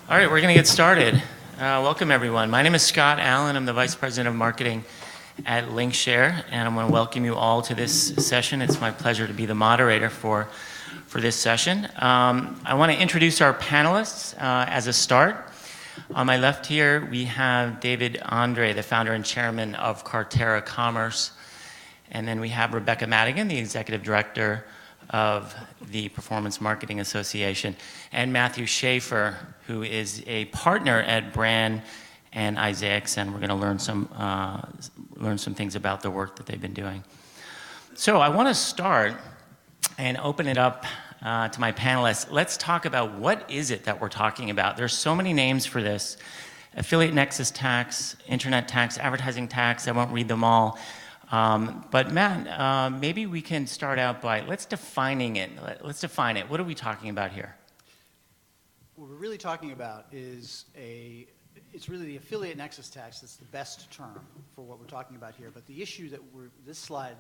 All right, we're going to get started. Welcome, everyone. My name is Scott Allan. I'm the Vice President of Marketing at LinkShare, and I'm going to welcome you all to this session. It's my pleasure to be the moderator for this session. I want to introduce our panelists as a start. On my left here, we have David Andre, the founder and chairman of Cartera Commerce. And then we have Rebecca Madigan, the executive director of the Performance Marketing Association, and Matthew Schaefer, who is a partner at Brann and Isaacson. We're going to learn some things about the work that they've been doing. So I want to start and open it up to my panelists. Let's talk about what is it that we're talking about. There's so many names for this: affiliate nexus tax, internet tax, advertising tax. I won't read them all. But Matt, maybe we can start out by let's define it. What are we talking about here? What we're really talking about is it's really the affiliate nexus tax that's the best term for what we're talking about here. But the issue that this slide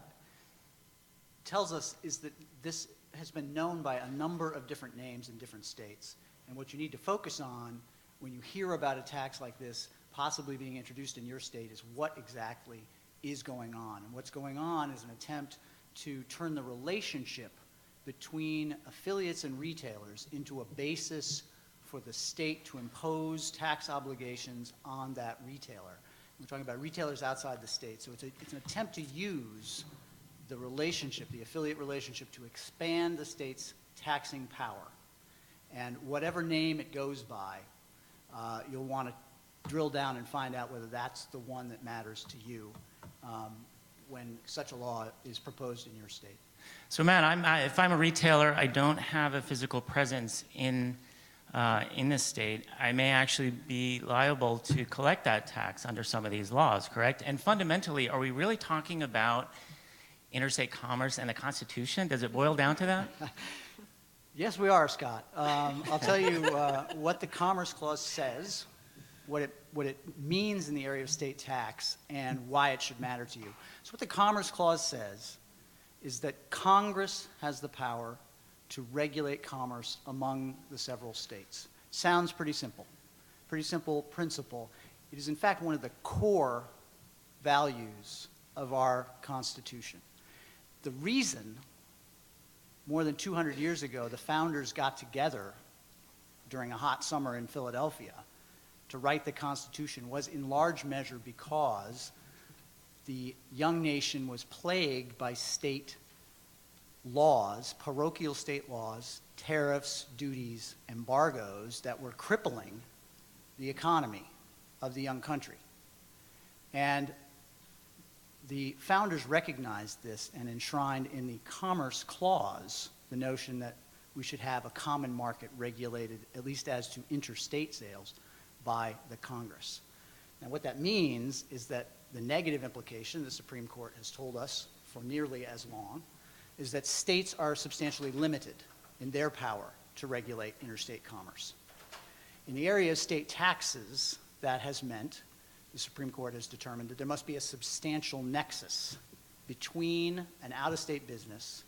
tells us is that this has been known by a number of different names in different states. And what you need to focus on when you hear about a tax like this possibly being introduced in your state is what exactly is going on. And what's going on is an attempt to turn the relationship between affiliates and retailers into a basis for the state to impose tax obligations on that retailer. We're talking about retailers outside the state. So it's an attempt to use the relationship, the affiliate relationship, to expand the state's taxing power. And whatever name it goes by, you'll want to drill down and find out whether that's the one that matters to you when such a law is proposed in your state. So Matt, if I'm a retailer, I don't have a physical presence in this state, I may actually be liable to collect that tax under some of these laws, correct? And fundamentally, are we really talking about interstate commerce and the Constitution? Does it boil down to that? Yes, we are, Scott. I'll tell you what the Commerce Clause says, what it means in the area of state tax, and why it should matter to you. So what the Commerce Clause says is that Congress has the power to regulate commerce among the several states. Sounds pretty simple principle. It is in fact one of the core values of our Constitution. The reason, more than 200 years ago, the founders got together during a hot summer in Philadelphia to write the Constitution was in large measure because the young nation was plagued by state laws, parochial state laws, tariffs, duties, embargoes that were crippling the economy of the young country. And the founders recognized this and enshrined in the Commerce Clause the notion that we should have a common market regulated, at least as to interstate sales, by the Congress. Now what that means is that the negative implication, the Supreme Court has told us for nearly as long, is that states are substantially limited in their power to regulate interstate commerce. In the area of state taxes, that has meant, the Supreme Court has determined that there must be a substantial nexus between an out-of-state business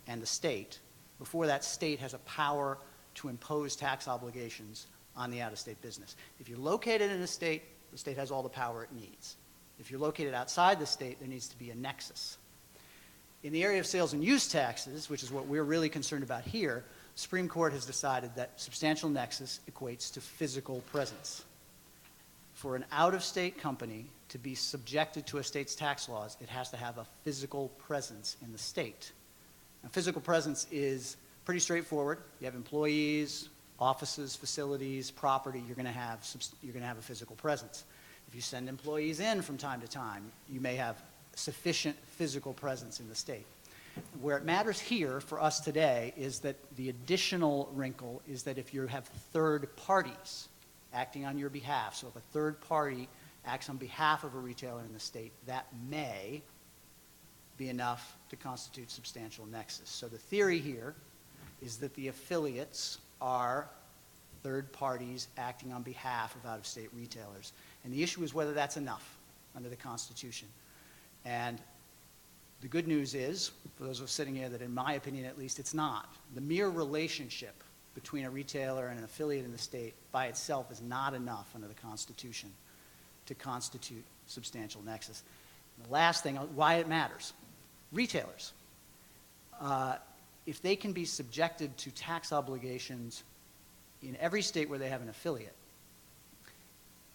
and the state before that state has a power to impose tax obligations on the out-of-state business. If you're located in a state, the state has all the power it needs. If you're located outside the state, there needs to be a nexus. In the area of sales and use taxes, which is what we're really concerned about here, the Supreme Court has decided that substantial nexus equates to physical presence. For an out-of-state company to be subjected to a state's tax laws, it has to have a physical presence in the state. Now, physical presence is pretty straightforward. You have employees, offices, facilities, property, you're going to have a physical presence. If you send employees in from time to time, you may have sufficient physical presence in the state. Where it matters here for us today is that the additional wrinkle is that if you have third parties acting on your behalf, so if a third party acts on behalf of a retailer in the state, that may be enough to constitute substantial nexus. So the theory here is that the affiliates are third parties acting on behalf of out-of-state retailers. And the issue is whether that's enough under the Constitution. And the good news is, for those of us sitting here, that in my opinion at least, it's not. The mere relationship between a retailer and an affiliate in the state by itself is not enough under the Constitution to constitute substantial nexus. And the last thing, why it matters. Retailers, if they can be subjected to tax obligations in every state where they have an affiliate,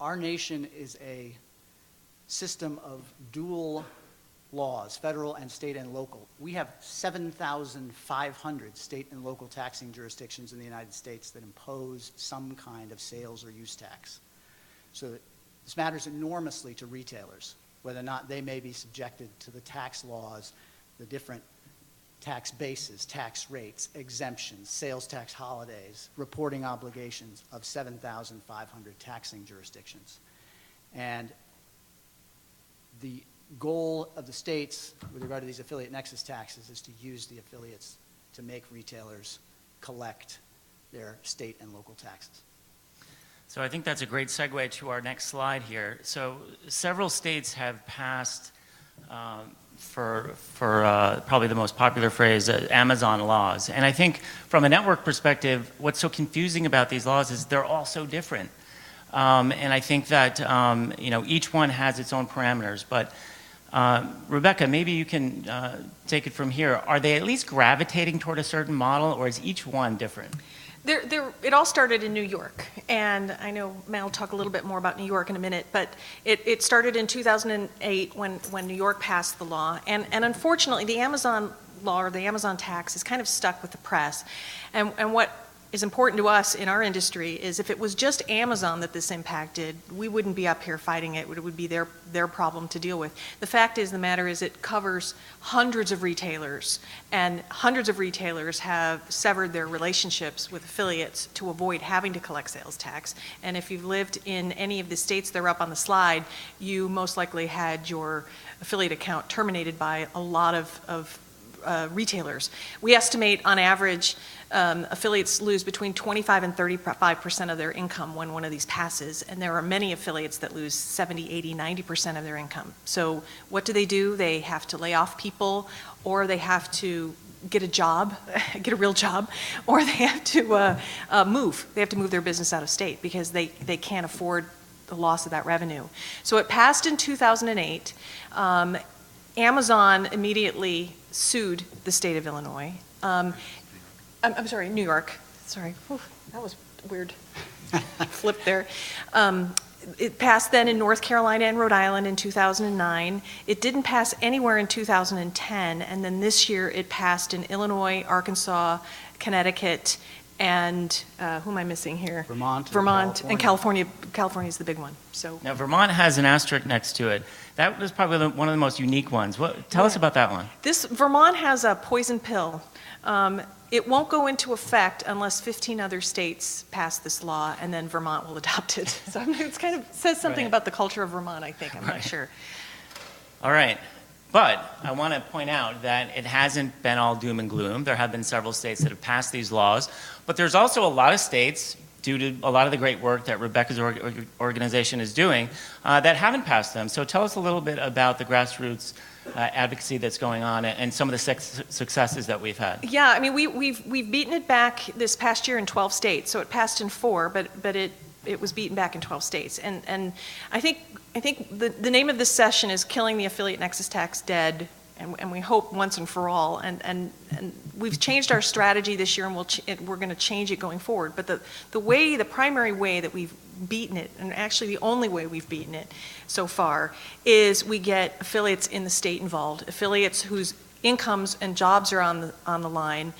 our nation is a system of dual laws, federal and state and local. We have 7,500 state and local taxing jurisdictions in the United States that impose some kind of sales or use tax. So this matters enormously to retailers, whether or not they may be subjected to the tax laws, the different tax bases, tax rates, exemptions, sales tax holidays, reporting obligations of 7,500 taxing jurisdictions. And the goal of the states with regard to these affiliate nexus taxes is to use the affiliates to make retailers collect their state and local taxes. So I think that's a great segue to our next slide here. So several states have passed, for probably the most popular phrase, Amazon laws. And I think from a network perspective, what's so confusing about these laws is they're all so different. And I think that each one has its own parameters. But Rebecca, maybe you can take it from here. Are they at least gravitating toward a certain model, or is each one different? It all started in New York, and I know Matt will talk a little bit more about New York in a minute, but it started in 2008 when New York passed the law, and unfortunately the Amazon law, or the Amazon tax, is kind of stuck with the press. And what is important to us in our industry is if it was just Amazon that this impacted, we wouldn't be up here fighting it. It would be their problem to deal with. The fact is, the matter is, it covers hundreds of retailers, and hundreds of retailers have severed their relationships with affiliates to avoid having to collect sales tax. And if you've lived in any of the states that are up on the slide, you most likely had your affiliate account terminated by a lot of retailers. We estimate on average affiliates lose between 25 and 35% of their income when one of these passes, and there are many affiliates that lose 70, 80, 90% of their income. So what do? They have to lay off people, or they have to get a job, get a real job, or they have to move. They have to move their business out of state because they can't afford the loss of that revenue. So it passed in 2008. Amazon immediately sued the state of Illinois. I'm sorry, New York. Sorry, whew, that was weird. Flipped there. It passed then in North Carolina and Rhode Island in 2009. It didn't pass anywhere in 2010, and then this year it passed in Illinois, Arkansas, Connecticut, and who am I missing here? Vermont and California. California is the big one. So now Vermont has an asterisk next to it. That was probably one of the most unique ones. Tell us about that one. Vermont has a poison pill. It won't go into effect unless 15 other states pass this law, and then Vermont will adopt it. So it kind of says something about the culture of Vermont, I think. I'm not sure. All right. But I want to point out that it hasn't been all doom and gloom. There have been several states that have passed these laws. But there's also a lot of states, due to a lot of the great work that Rebecca's organization is doing, that haven't passed them. So tell us a little bit about the grassroots advocacy that's going on and some of the successes that we've had. Yeah, I mean, we've beaten it back this past year in 12 states. So it passed in 4, but it was beaten back in 12 states. And I think the name of this session is Killing the Affiliate Nexus Tax Dead, and we hope once and for all. And we've changed our strategy this year, and we're going to change it going forward. But the primary way that we've beaten it, and actually the only way we've beaten it so far, is we get affiliates in the state involved, affiliates whose incomes and jobs are on the line,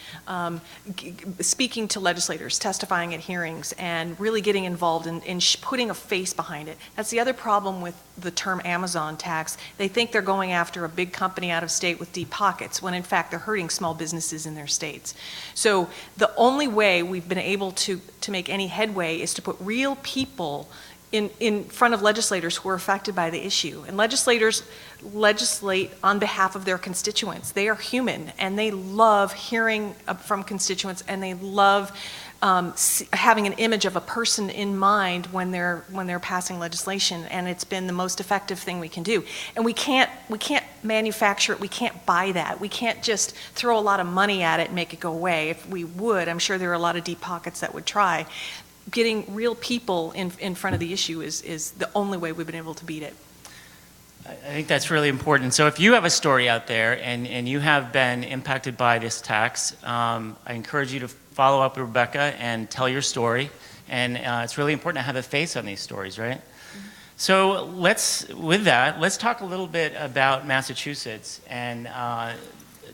speaking to legislators, testifying at hearings, and really getting involved in putting a face behind it. That's the other problem with the term Amazon tax. They think they're going after a big company out of state with deep pockets, when in fact they're hurting small businesses in their states. So the only way we've been able to make any headway is to put real people in front of legislators who are affected by the issue. And legislators legislate on behalf of their constituents. They are human, and they love hearing from constituents, and they love having an image of a person in mind when they're passing legislation, and it's been the most effective thing we can do. And we can't manufacture it. We can't buy that. We can't just throw a lot of money at it and make it go away. If we would, I'm sure there are a lot of deep pockets that would try. Getting real people in front of the issue is the only way we've been able to beat it. I think that's really important. So if you have a story out there and you have been impacted by this tax, I encourage you to follow up with Rebecca and tell your story. And it's really important to have a face on these stories, right? Mm-hmm. So with that, let's talk a little bit about Massachusetts. And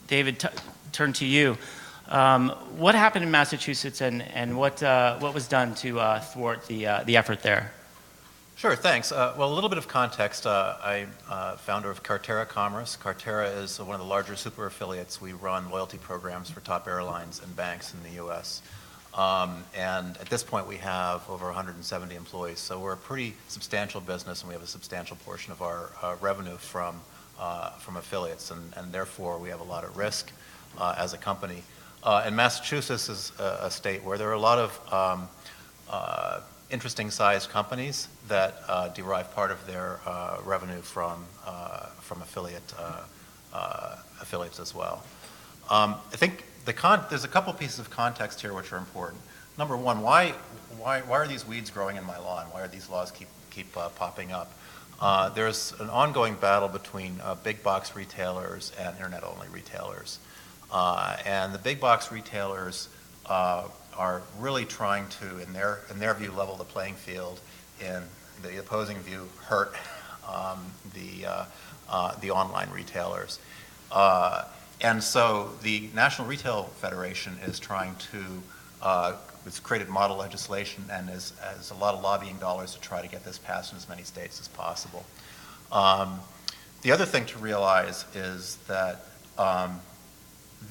David, turn to you. What happened in Massachusetts and what was done to thwart the effort there? Sure, thanks. Well, a little bit of context. I'm founder of Cartera Commerce. Cartera is one of the larger super affiliates. We run loyalty programs for top airlines and banks in the U.S. And at this point, we have over 170 employees. So we're a pretty substantial business, and we have a substantial portion of our revenue from affiliates, and therefore we have a lot of risk as a company. And Massachusetts is a state where there are a lot of interesting sized companies that derive part of their revenue from affiliates as well. I think there's a couple pieces of context here which are important. Number one, why are these weeds growing in my lawn? Why are these laws keep popping up? There's an ongoing battle between big box retailers and internet-only retailers. And the big box retailers are really trying to, in their view, level the playing field. In the opposing view, hurt the online retailers. And so the National Retail Federation is trying to, it's created model legislation and has a lot of lobbying dollars to try to get this passed in as many states as possible. The other thing to realize is that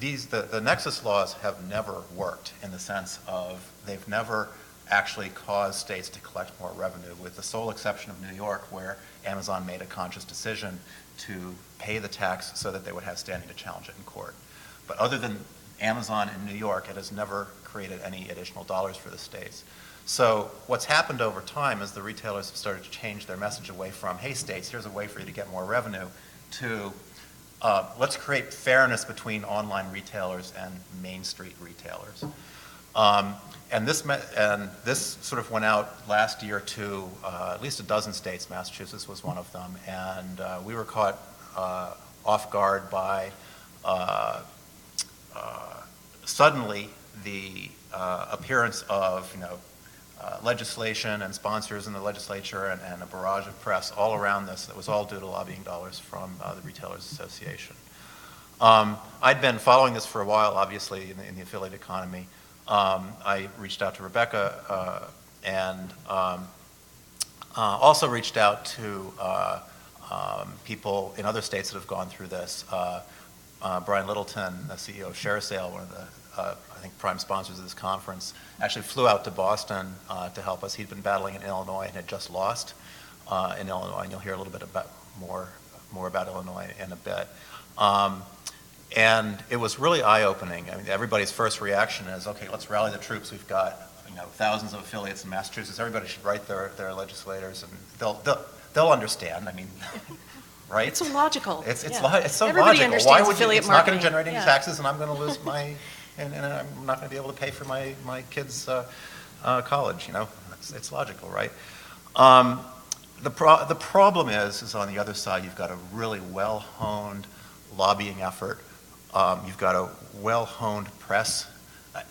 the Nexus laws have never worked in the sense of they've never actually caused states to collect more revenue, with the sole exception of New York, where Amazon made a conscious decision to pay the tax so that they would have standing to challenge it in court. But other than Amazon in New York, it has never created any additional dollars for the states. So what's happened over time is the retailers have started to change their message away from, hey states, here's a way for you to get more revenue, to let's create fairness between online retailers and Main Street retailers. And this sort of went out last year to at least a dozen states. Massachusetts was one of them, and we were caught off guard by suddenly the appearance of legislation and sponsors in the legislature and a barrage of press all around this. That was all due to lobbying dollars from the Retailers Association. I'd been following this for a while, obviously, in the affiliate economy. I reached out to Rebecca and also reached out to people in other states that have gone through this. Brian Littleton, the CEO of ShareSale, one of the I think prime sponsors of this conference, actually flew out to Boston to help us. He'd been battling in Illinois and had just lost in Illinois, and you'll hear a little bit about more about Illinois in a bit. And it was really eye-opening. I mean, everybody's first reaction is, okay, let's rally the troops. We've got thousands of affiliates in Massachusetts. Everybody should write their legislators, and they'll understand. I mean, right? It's so logical. It's so Everybody logical. Why would you? affiliate It's not going to marketing. generate any taxes, and I'm going to lose my, and I'm not going to be able to pay for my kids' college. It's logical, right? The problem is on the other side, you've got a really well-honed lobbying effort. You've got a well-honed press.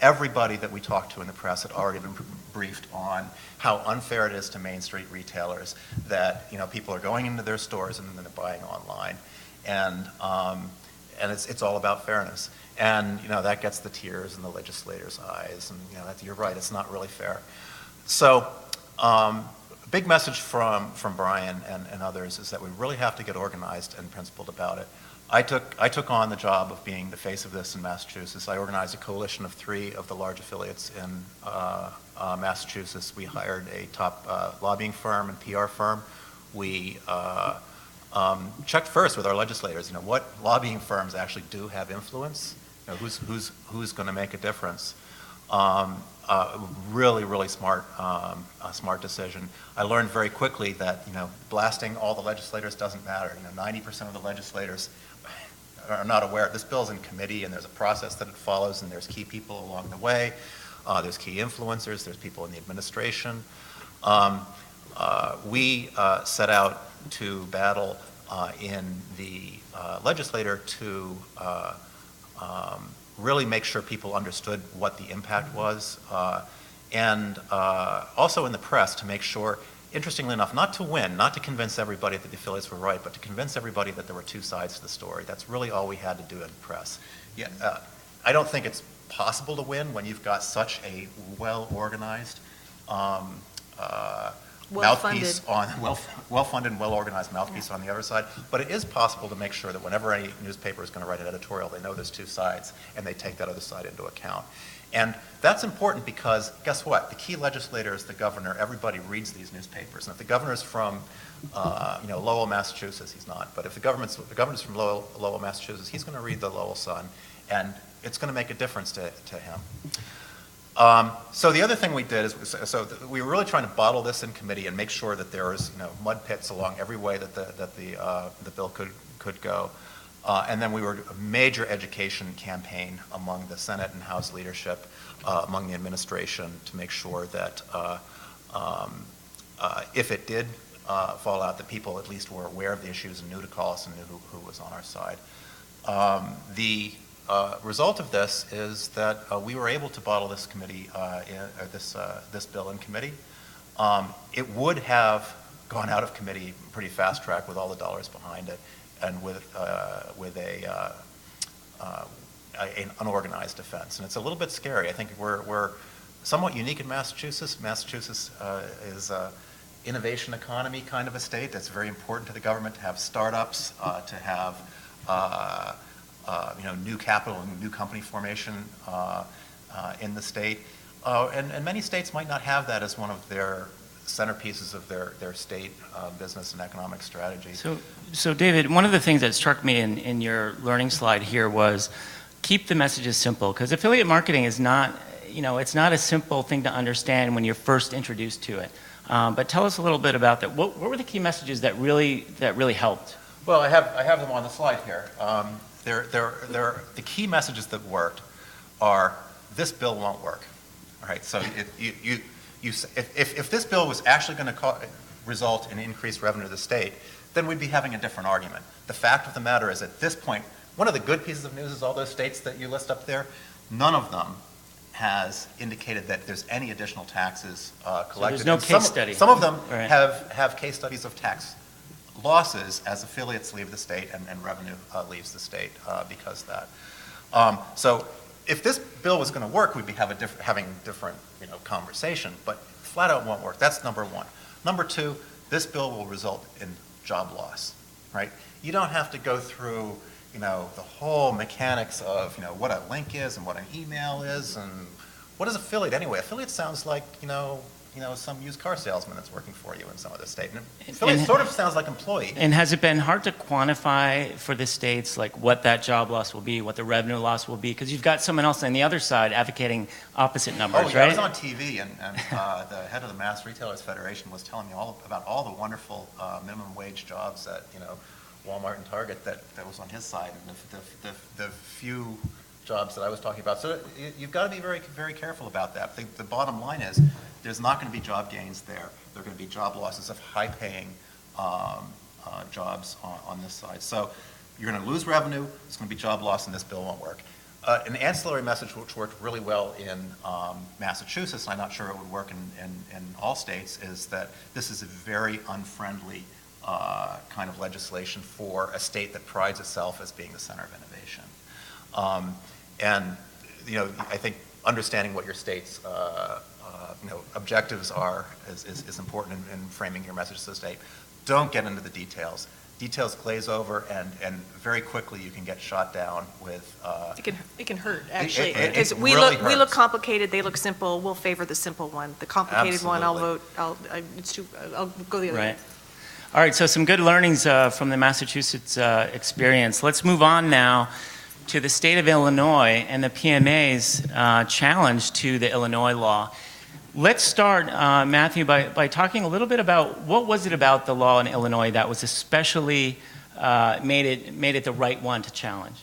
Everybody that we talked to in the press had already been briefed on how unfair it is to Main Street retailers that people are going into their stores and then they're buying online, and it's all about fairness. And that gets the tears in the legislators' eyes, and you're right, it's not really fair. So a big message from Brian and others is that we really have to get organized and principled about it. I took on the job of being the face of this in Massachusetts. I organized a coalition of 3 of the large affiliates in Massachusetts. We hired a top lobbying firm and PR firm. We checked first with our legislators, what lobbying firms actually do have influence, who's going to make a difference. Really, really smart, a smart decision. I learned very quickly that, blasting all the legislators doesn't matter. 90% of the legislators are not aware. This bill's in committee, and there's a process that it follows, and there's key people along the way. There's key influencers. There's people in the administration. We set out to battle in the legislature to really make sure people understood what the impact was, and also in the press to make sure, interestingly enough, not to win, not to convince everybody that the affiliates were right, but to convince everybody that there were two sides to the story. That's really all we had to do in the press. Yeah, I don't think it's possible to win when you've got such a well-organized mouthpiece on well-funded and well-organized mouthpiece on the other side, but it is possible to make sure that whenever any newspaper is going to write an editorial, they know there's two sides and they take that other side into account. And that's important because guess what? The key legislator is the governor. Everybody reads these newspapers, and if the governor's from Lowell, Massachusetts, he's not. But if the governor's from Lowell, Massachusetts, he's going to read the Lowell Sun, and it's going to make a difference to him. So the other thing we did is, we were really trying to bottle this in committee and make sure that there was, mud pits along every way that the bill could go. And then we were a major education campaign among the Senate and House leadership, among the administration, to make sure that if it did fall out, that people at least were aware of the issues and knew to call us and knew who was on our side. The result of this is that we were able to bottle this committee, this bill in committee. It would have gone out of committee pretty fast track with all the dollars behind it, and with an unorganized defense. And it's a little bit scary. I think we're somewhat unique in Massachusetts. Massachusetts is an innovation economy kind of a state. That's very important to the government to have startups, to have new capital and new company formation in the state. And many states might not have that as one of their centerpieces of their state business and economic strategy. So David, one of the things that struck me in your learning slide here was keep the messages simple, because affiliate marketing is not, it's not a simple thing to understand when you're first introduced to it. But tell us a little bit about that. What were the key messages that really helped? Well, I have them on the slide here. The key messages that worked are, this bill won't work. All right, so if this bill was actually going to result in increased revenue to the state, then we'd be having a different argument. The fact of the matter is, at this point, one of the good pieces of news is all those states that you list up there, none of them has indicated that there's any additional taxes collected. So there's no case study. Some of them right. have case studies of tax losses as affiliates leave the state and revenue leaves the state because of that. So if this bill was going to work, we'd be having a different conversation, but flat out won't work. That's number one. Number two, this bill will result in job loss, right? You don't have to go through the whole mechanics of what a link is and what an email is and what is affiliate anyway. Affiliate sounds like some used car salesman that's working for you in some other state. And affiliate sort of sounds like employee. And has it been hard to quantify for the states, like what that job loss will be, what the revenue loss will be? Because you've got someone else on the other side advocating opposite numbers, right? I was on TV, and the head of the Mass Retailers Federation was telling me all about all the wonderful minimum wage jobs at Walmart and Target that was on his side, and the few jobs that I was talking about. So you've got to be very, very careful about that. The bottom line is there's not going to be job gains there. There are going to be job losses of high-paying jobs on this side. So you're going to lose revenue. It's going to be job loss, and this bill won't work. An ancillary message which worked really well in Massachusetts, and I'm not sure it would work in all states, is that this is a very unfriendly kind of legislation for a state that prides itself as being the center of innovation. And I think understanding what your state's objectives are is important in framing your message to the state. Don't get into the details. Details glaze over, and very quickly you can get shot down with. It can hurt, actually. It we really look complicated. They look simple. We'll favor the simple one. The complicated one, I'll vote. I'll go the other way. Right. All right. So some good learnings from the Massachusetts experience. Let's move on now to the state of Illinois and the PMA's challenge to the Illinois law. Let's start, Matthew, by talking a little bit about what was it about the law in Illinois that was especially made it the right one to challenge?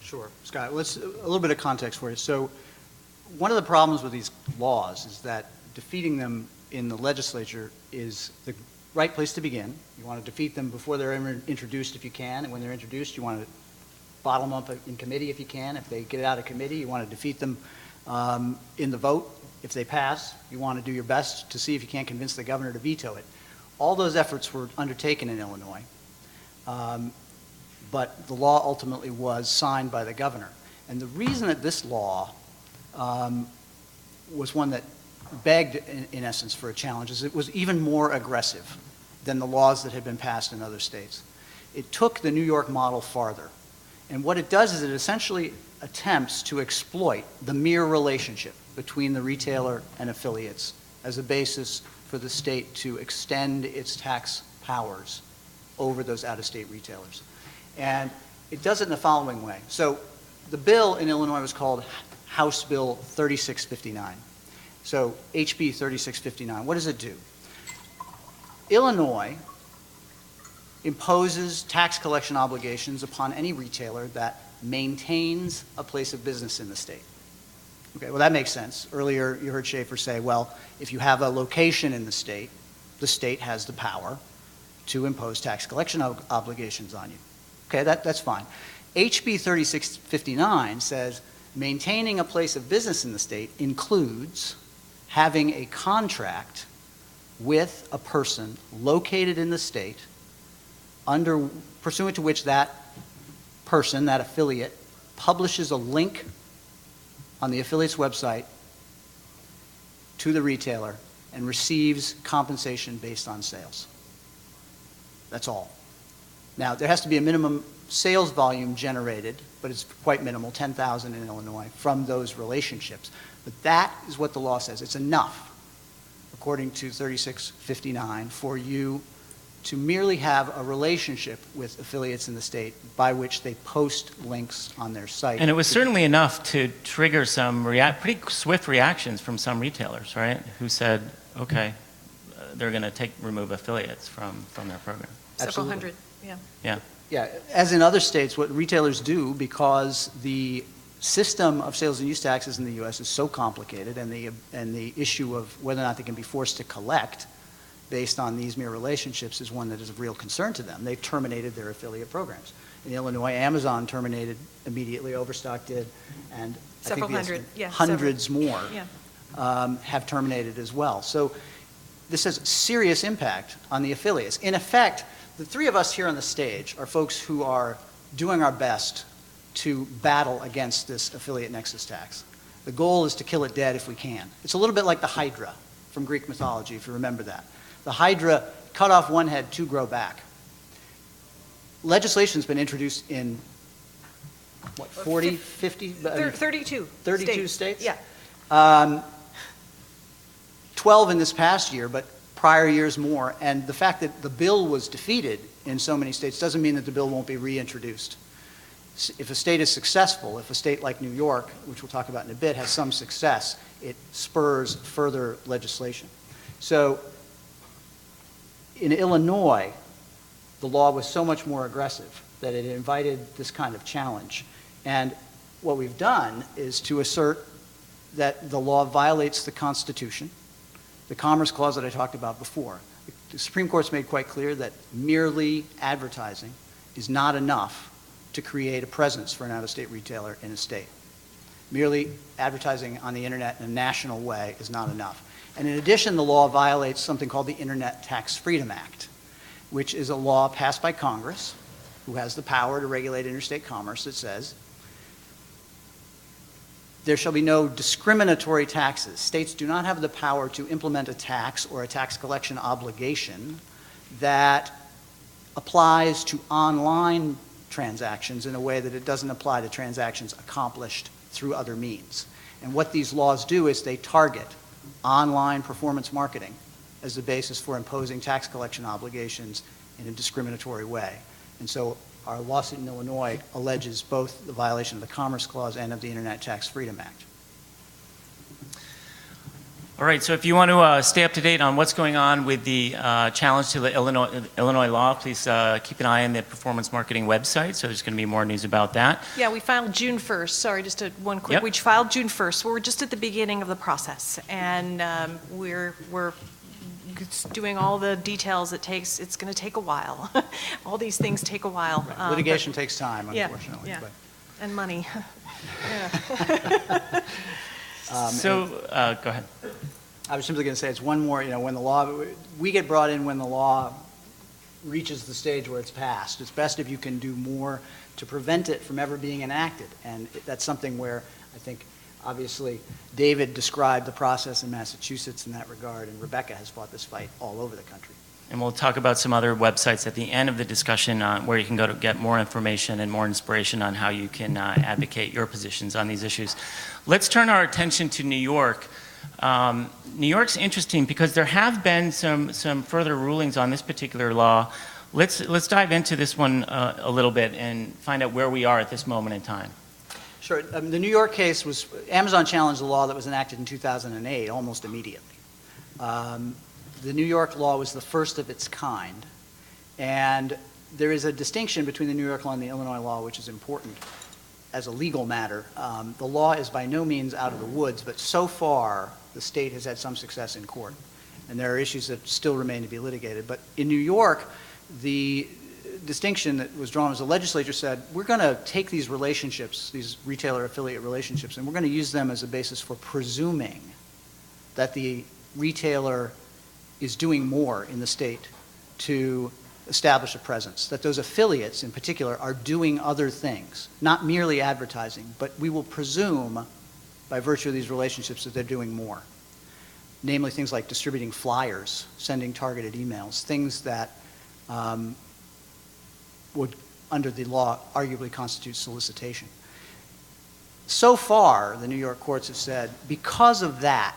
Sure, Scott. A little bit of context for you. So one of the problems with these laws is that defeating them in the legislature is the right place to begin. You want to defeat them before they're introduced if you can, and when they're introduced, you want to bottle them up in committee if you can. If they get it out of committee, you want to defeat them in the vote. If they pass, you want to do your best to see if you can't convince the governor to veto it. All those efforts were undertaken in Illinois, but the law ultimately was signed by the governor. And the reason that this law was one that begged, in essence, for a challenge is it was even more aggressive than the laws that had been passed in other states. It took the New York model farther. And what it does is it essentially attempts to exploit the mere relationship between the retailer and affiliates as a basis for the state to extend its tax powers over those out-of-state retailers. And it does it in the following way. So the bill in Illinois was called House Bill 3659. So HB 3659, what does it do? Illinois imposes tax collection obligations upon any retailer that maintains a place of business in the state. Okay, well that makes sense. Earlier you heard Schaefer say, well, if you have a location in the state has the power to impose tax collection obligations on you. Okay, that's fine. HB 3659 says maintaining a place of business in the state includes having a contract with a person located in the state pursuant to which that person, that affiliate, publishes a link on the affiliate's website to the retailer and receives compensation based on sales. That's all. Now, there has to be a minimum sales volume generated, but it's quite minimal, 10,000 in Illinois, from those relationships. But that is what the law says. It's enough, according to 3659, for you to merely have a relationship with affiliates in the state by which they post links on their site. And it was certainly enough to trigger some pretty swift reactions from some retailers, right? Who said, okay, they're going to remove affiliates from their program. Several Absolutely. hundred, yeah. Yeah. Yeah, as in other states, what retailers do, because the system of sales and use taxes in the U.S. is so complicated, and the issue of whether or not they can be forced to collect based on these mere relationships is one that is of real concern to them. They've terminated their affiliate programs. In Illinois, Amazon terminated immediately, Overstock did, and Several I think hundred, yeah, hundreds several. more Yeah. have terminated as well. So this has serious impact on the affiliates. In effect, the three of us here on the stage are folks who are doing our best to battle against this affiliate nexus tax. The goal is to kill it dead if we can. It's a little bit like the Hydra from Greek mythology, if you remember that. The Hydra cut off one head, two grow back. Legislation's been introduced in, what, 40, 50? 32. 32 states? Yeah. 12 in this past year, but prior years more. And the fact that the bill was defeated in so many states doesn't mean that the bill won't be reintroduced. If a state is successful, if a state like New York, which we'll talk about in a bit, has some success, it spurs further legislation. So in Illinois, the law was so much more aggressive that it invited this kind of challenge. And what we've done is to assert that the law violates the Constitution, the Commerce Clause that I talked about before. The Supreme Court's made quite clear that merely advertising is not enough to create a presence for an out-of-state retailer in a state. Merely advertising on the internet in a national way is not enough. And in addition, the law violates something called the Internet Tax Freedom Act, which is a law passed by Congress, who has the power to regulate interstate commerce, that says there shall be no discriminatory taxes. States do not have the power to implement a tax or a tax collection obligation that applies to online transactions in a way that it doesn't apply to transactions accomplished through other means. And what these laws do is they target online performance marketing as the basis for imposing tax collection obligations in a discriminatory way. And so our lawsuit in Illinois alleges both the violation of the Commerce Clause and of the Internet Tax Freedom Act. All right, so if you want to stay up to date on what's going on with the challenge to the Illinois law, please keep an eye on the performance marketing website. So there's going to be more news about that. Yeah, we filed June 1st. Sorry, just one quick. Yep. We filed June 1st. So we're just at the beginning of the process, and we're doing all the details it takes. It's going to take a while. All these things take a while. Litigation takes time, yeah, unfortunately. yeah. But. And money. Go ahead. I was simply going to say it's one more, when the law, we get brought in when the law reaches the stage where it's passed. It's best if you can do more to prevent it from ever being enacted. And that's something where I think, obviously, David described the process in Massachusetts in that regard, and Rebecca has fought this fight all over the country. And we'll talk about some other websites at the end of the discussion where you can go to get more information and more inspiration on how you can advocate your positions on these issues. Let's turn our attention to New York. New York's interesting because there have been some further rulings on this particular law. Let's dive into this one a little bit and find out where we are at this moment in time. Sure. The New York case was, Amazon challenged the law that was enacted in 2008 almost immediately. The New York law was the first of its kind, and there is a distinction between the New York law and the Illinois law, which is important as a legal matter. The law is by no means out of the woods, but so far the state has had some success in court, and there are issues that still remain to be litigated. But in New York, the distinction that was drawn as the legislature said, we're going to take these relationships, these retailer-affiliate relationships, and we're going to use them as a basis for presuming that the retailer is doing more in the state to establish a presence, that those affiliates in particular are doing other things, not merely advertising, but we will presume by virtue of these relationships that they're doing more. Namely things like distributing flyers, sending targeted emails, things that would, under the law, arguably constitute solicitation. So far, the New York courts have said, because of that,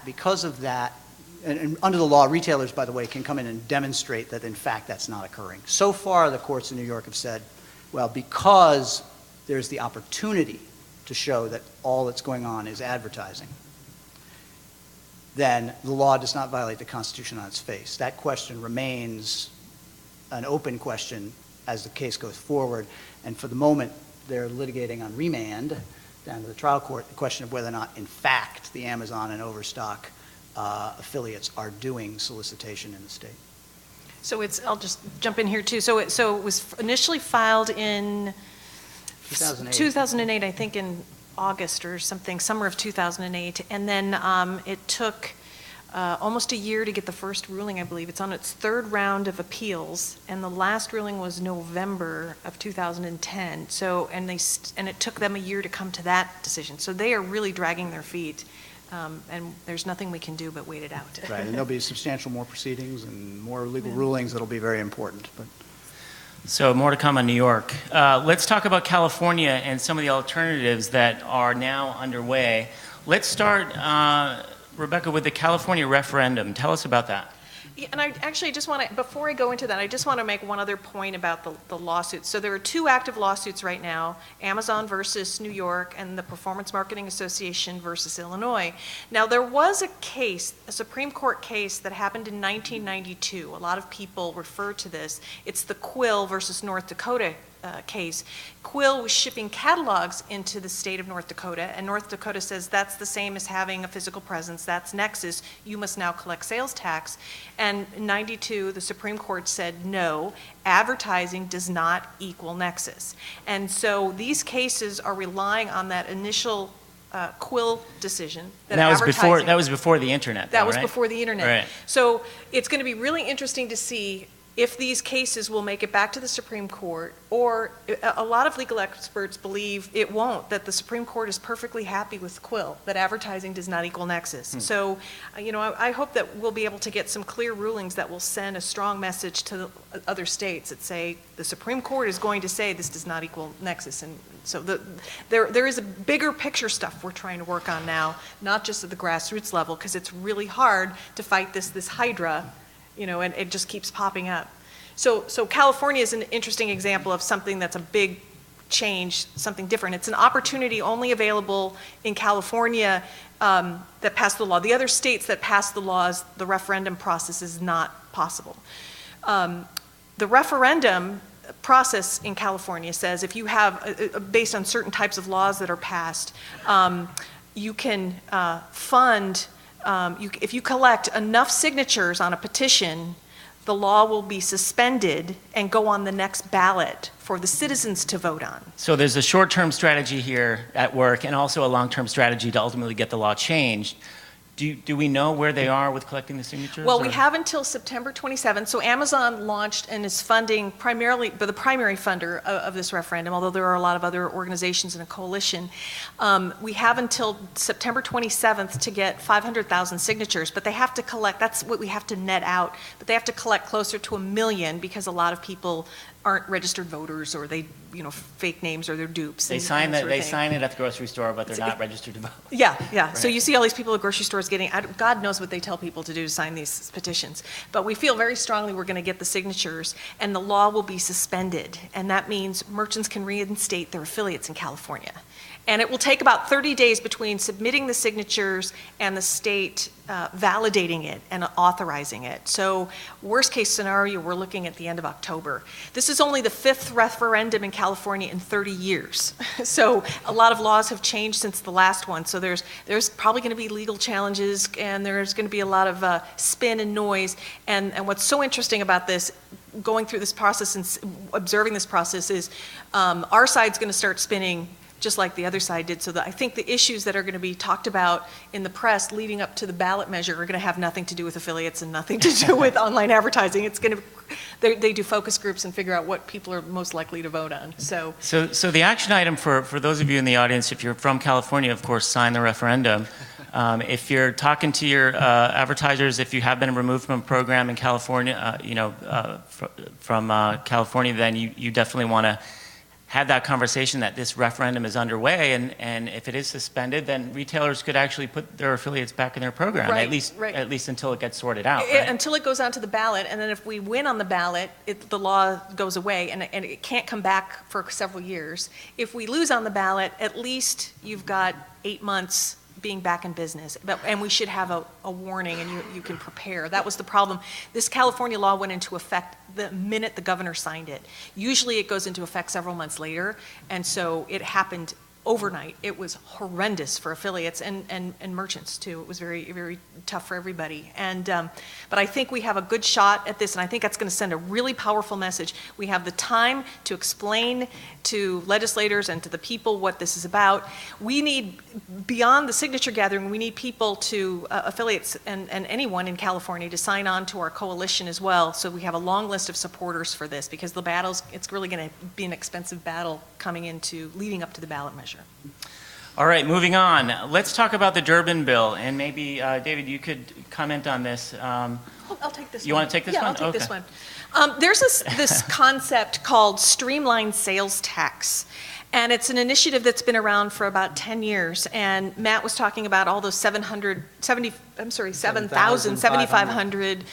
and under the law, retailers, by the way, can come in and demonstrate that, in fact, that's not occurring. So far, the courts in New York have said, well, because there's the opportunity to show that all that's going on is advertising, then the law does not violate the Constitution on its face. That question remains an open question as the case goes forward, and for the moment, they're litigating on remand down to the trial court the question of whether or not, in fact, the Amazon and Overstock affiliates are doing solicitation in the state. So I'll just jump in here too. So it was initially filed in 2008, I think in August or something, summer of 2008. And then it took almost a year to get the first ruling, I believe. It's on its third round of appeals, and the last ruling was November of 2010. So, and it took them a year to come to that decision. So they are really dragging their feet. And there's nothing we can do but wait it out. Right, and there'll be substantial more proceedings and more legal rulings that'll be very important. But. So more to come on New York. Let's talk about California and some of the alternatives that are now underway. Let's start, Rebecca, with the California referendum. Tell us about that. Yeah, and I actually just want to, before I go into that, I just want to make one other point about the lawsuits. So there are two active lawsuits right now, Amazon versus New York and the Performance Marketing Association versus Illinois. Now there was a case, a Supreme Court case that happened in 1992. A lot of people refer to this. It's the Quill versus North Dakota case. Quill was shipping catalogs into the state of North Dakota, and North Dakota says that's the same as having a physical presence. That's Nexus. You must now collect sales tax. And in 92, the Supreme Court said no, advertising does not equal Nexus. And so these cases are relying on that initial Quill decision. That was before the internet. That though, was right? before the internet. Right. So it's going to be really interesting to see if these cases will make it back to the Supreme Court, or a lot of legal experts believe it won't, that the Supreme Court is perfectly happy with Quill, that advertising does not equal Nexus. So, I hope that we'll be able to get some clear rulings that will send a strong message to other states that say the Supreme Court is going to say this does not equal Nexus. And so there is a bigger picture stuff we're trying to work on now, not just at the grassroots level, because it's really hard to fight this hydra, and it just keeps popping up. So California is an interesting example of something that's a big change, something different. It's an opportunity only available in California that passed the law. The other states that passed the laws, the referendum process is not possible. The referendum process in California says if you have, based on certain types of laws that are passed, you can fund, if you collect enough signatures on a petition, the law will be suspended and go on the next ballot for the citizens to vote on. So there's a short-term strategy here at work and also a long-term strategy to ultimately get the law changed. Do we know where they are with collecting the signatures? Well, or? we have until September 27th. So Amazon launched and is funding primarily, but the primary funder of this referendum, although there are a lot of other organizations in a coalition. We have until September 27th to get 500,000 signatures, but they have to collect, that's what we have to net out, but they have to collect closer to 1 million because a lot of people aren't registered voters, or they, fake names, or they're dupes. They sign it at the grocery store, but they're not registered to vote. Yeah. Right. So you see all these people at grocery stores getting, God knows what they tell people to do to sign these petitions. But we feel very strongly we're going to get the signatures, and the law will be suspended. And that means merchants can reinstate their affiliates in California. And it will take about 30 days between submitting the signatures and the state validating it and authorizing it. So worst case scenario, we're looking at the end of October. This is only the 5th referendum in California in 30 years. So a lot of laws have changed since the last one. So there's probably going to be legal challenges, and there's going to be a lot of spin and noise. And what's so interesting about this, going through this process and observing this process, is our side's going to start spinning just like the other side did. So I think the issues that are going to be talked about in the press leading up to the ballot measure are going to have nothing to do with affiliates and nothing to do with online advertising. It's going to, they do focus groups and figure out what people are most likely to vote on. So the action item for those of you in the audience, if you're from California, of course, sign the referendum. If you're talking to your advertisers, if you have been removed from a program in California, from California, then you definitely want to have that conversation that this referendum is underway, and if it is suspended, then retailers could actually put their affiliates back in their program, Right, at least until it gets sorted out. Right? Until it goes onto the ballot, and then if we win on the ballot, the law goes away, and it can't come back for several years. If we lose on the ballot, at least you've got 8 months being back in business, and we should have a warning, and you can prepare. That was the problem. This California law went into effect the minute the governor signed it. Usually it goes into effect several months later, and so it happened overnight. It was horrendous for affiliates and merchants too. It was very, very tough for everybody. But I think we have a good shot at this, and I think that's going to send a really powerful message. We have the time to explain to legislators and to the people what this is about. We need, beyond the signature gathering, we need people to, affiliates and anyone in California, to sign on to our coalition as well, so we have a long list of supporters for this, because the battles, it's really going to be an expensive battle leading up to the ballot measure. All right, moving on. Let's talk about the Durbin bill, and maybe, David, you could comment on this. I'll take this one. You want to take this one? Yeah, I'll take this one. There's this concept called Streamlined Sales Tax, and it's an initiative that's been around for about 10 years, and Matt was talking about all those 7,500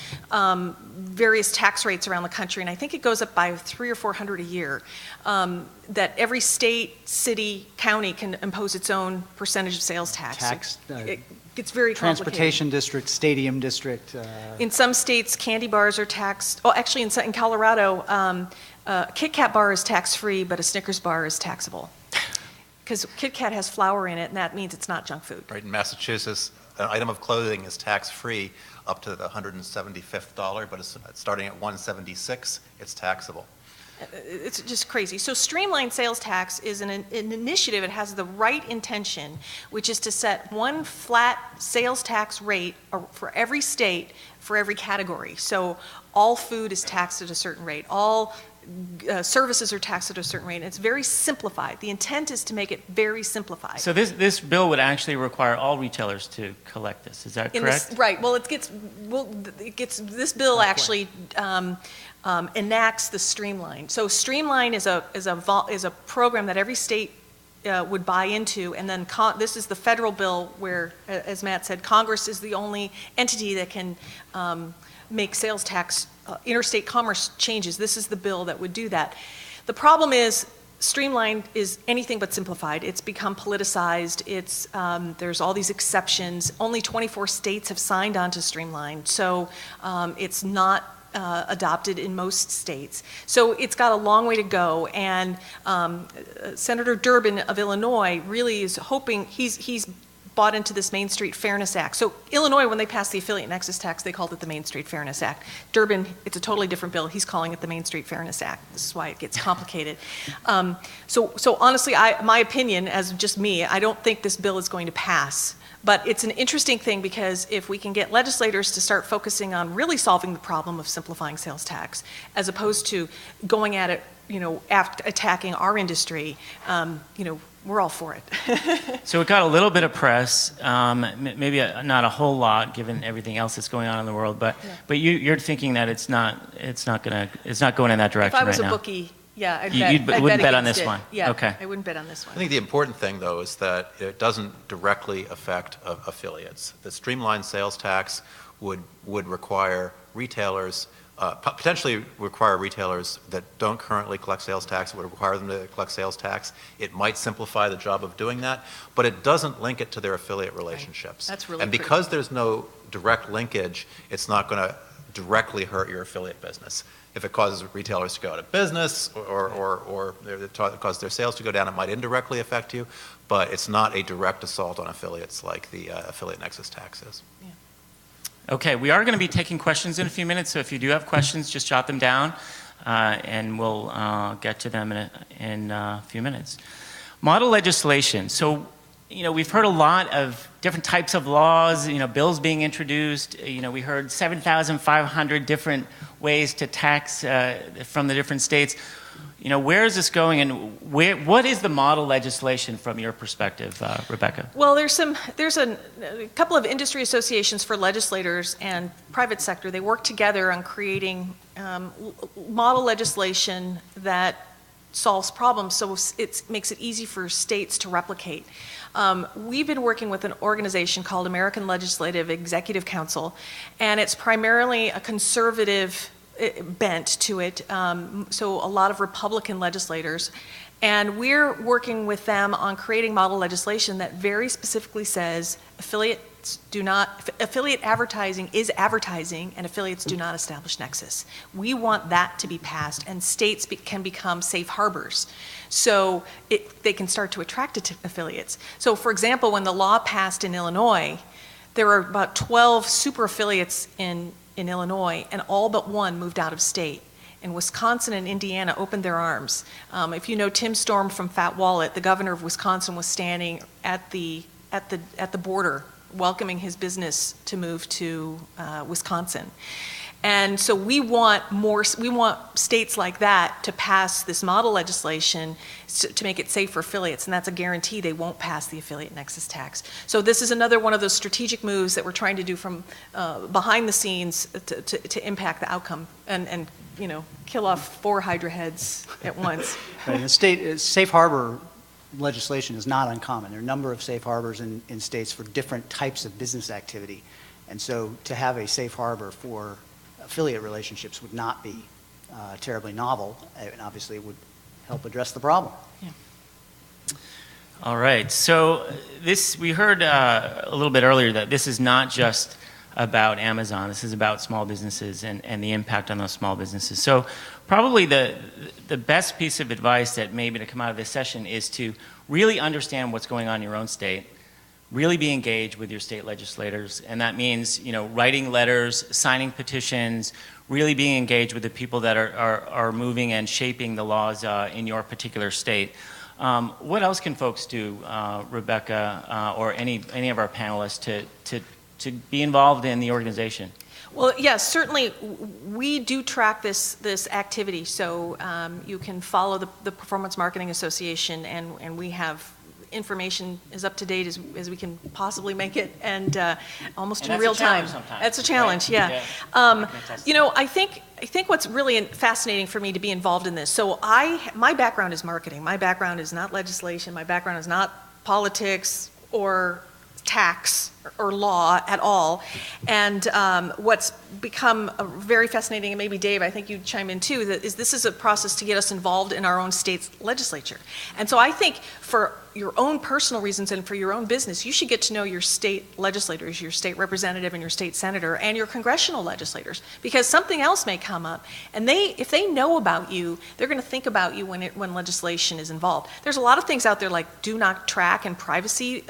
various tax rates around the country, and I think it goes up by 300 or 400 a year, that every state, city, county can impose its own percentage of sales tax. It's very complicated. Transportation district, stadium district. In some states, candy bars are taxed. Oh, actually, in Colorado, Kit Kat bar is tax-free, but a Snickers bar is taxable. Because Kit Kat has flour in it, and that means it's not junk food. Right, in Massachusetts, an item of clothing is tax-free up to the $175, but it's starting at $176, it's taxable. It's just crazy. So Streamlined Sales Tax is an initiative. It has the right intention, which is to set one flat sales tax rate for every state, for every category. So all food is taxed at a certain rate. All services are taxed at a certain rate. And it's very simplified. The intent is to make it very simplified. So this bill would actually require all retailers to collect this. Is that correct? Right. Well, this bill actually enacts the Streamline. So Streamline is a program that every state would buy into, and then this is the federal bill where, as Matt said, Congress is the only entity that can make sales tax, interstate commerce changes. This is the bill that would do that. The problem is, Streamlined is anything but simplified. It's become politicized. There's all these exceptions. Only 24 states have signed on to Streamlined, so it's not adopted in most states. So it's got a long way to go, and Senator Durbin of Illinois really is hoping, he's bought into this Main Street Fairness Act. So Illinois, when they passed the affiliate nexus tax, they called it the Main Street Fairness Act. Durbin, it's a totally different bill. He's calling it the Main Street Fairness Act. This is why it gets complicated. So honestly, my opinion, as just me, I don't think this bill is going to pass. But it's an interesting thing, because if we can get legislators to start focusing on really solving the problem of simplifying sales tax, as opposed to going at it, attacking our industry, we're all for it. So it got a little bit of press, maybe not a whole lot given everything else that's going on in the world, but you're thinking that it's not going in that direction right now. If I was a bookie, yeah, I'd you wouldn't bet on this it. one. Yeah, okay. I wouldn't bet on this one. I think the important thing, though, is that it doesn't directly affect affiliates. The streamlined sales tax would require retailers, potentially require retailers that don't currently collect sales tax. It would require them to collect sales tax. It might simplify the job of doing that, but it doesn't link it to their affiliate relationships. That's really And because there's no direct linkage, it's not going to directly hurt your affiliate business. If it causes retailers to go out of business or it causes their sales to go down, it might indirectly affect you, but it's not a direct assault on affiliates like the affiliate nexus tax is. Yeah. Okay, we are going to be taking questions in a few minutes, so if you do have questions, just jot them down, and we'll get to them in a few minutes. Model legislation. So, we've heard a lot of different types of laws, bills being introduced. We heard 7,500 different ways to tax from the different states. Where is this going, and what is the model legislation from your perspective, Rebecca? Well, there's a couple of industry associations for legislators and private sector. They work together on creating model legislation that solves problems, so it makes it easy for states to replicate. We've been working with an organization called American Legislative Executive Council, and it's primarily a conservative bent to it, so a lot of Republican legislators. And we're working with them on creating model legislation that very specifically says affiliate advertising is advertising, and affiliates do not establish nexus. We want that to be passed, and states can become safe harbors, so they can start to attract affiliates. So for example, when the law passed in Illinois, there were about 12 super affiliates in Illinois, and all but one moved out of state. And Wisconsin and Indiana opened their arms. If you know Tim Storm from Fat Wallet, the governor of Wisconsin was standing at the border welcoming his business to move to Wisconsin. And so we want states like that to pass this model legislation to make it safe for affiliates, and that's a guarantee they won't pass the affiliate nexus tax. So this is another one of those strategic moves that we're trying to do from behind the scenes to impact the outcome and kill off 4 Hydra heads at once. Right, and the state safe harbor legislation is not uncommon. There are a number of safe harbors in states for different types of business activity, and so to have a safe harbor for affiliate relationships would not be terribly novel, and obviously it would help address the problem. Yeah. All right, so we heard a little bit earlier that this is not just about Amazon, this is about small businesses and the impact on those small businesses. So probably the best piece of advice that maybe to come out of this session is to really understand what's going on in your own state, really be engaged with your state legislators, and that means writing letters, signing petitions, really being engaged with the people that are moving and shaping the laws in your particular state. What else can folks do, Rebecca, or any of our panelists to be involved in the organization? Well, yes, certainly we do track this activity, so you can follow the Performance Marketing Association, and we have information as up to date as we can possibly make it, and almost in real time. Sometimes, that's a challenge, right? yeah. I think think what's really fascinating for me to be involved in this, so my background is marketing. My background is not legislation. My background is not politics or tax or law at all. And what's become very fascinating, and maybe Dave, I think you'd chime in too, this is a process to get us involved in our own state's legislature. And so I think for your own personal reasons and for your own business, you should get to know your state legislators, your state representative and your state senator and your congressional legislators, because something else may come up. And if they know about you, they're going to think about you when legislation is involved. There's a lot of things out there like do not track and privacy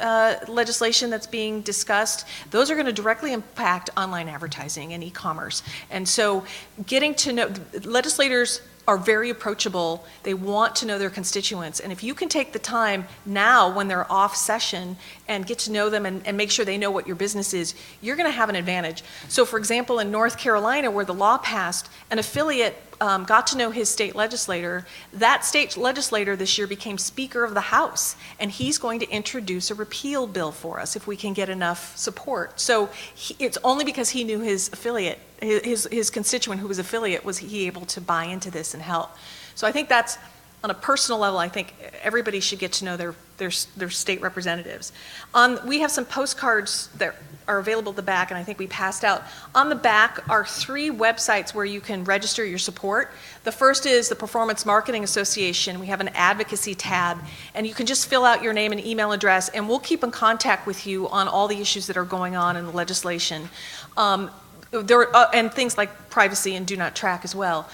legislation that's being discussed. Those are going to directly impact online advertising and e-commerce. And so getting to know legislators are very approachable. They want to know their constituents. And if you can take the time now when they're off session and get to know them and make sure they know what your business is, you're going to have an advantage. So for example, in North Carolina, where the law passed, an affiliate got to know his state legislator. That state legislator this year became Speaker of the House, and he's going to introduce a repeal bill for us if we can get enough support. So it's only because he knew his affiliate, his constituent who was affiliate, was he able to buy into this and help. So I think that's, on a personal level, I think everybody should get to know their state representatives. We have some postcards that are available at the back, and I think we passed out. On the back are 3 websites where you can register your support. The first is the Performance Marketing Association. We have an advocacy tab, and you can just fill out your name and email address, and we'll keep in contact with you on all the issues that are going on in the legislation. And things like privacy and do not track as well.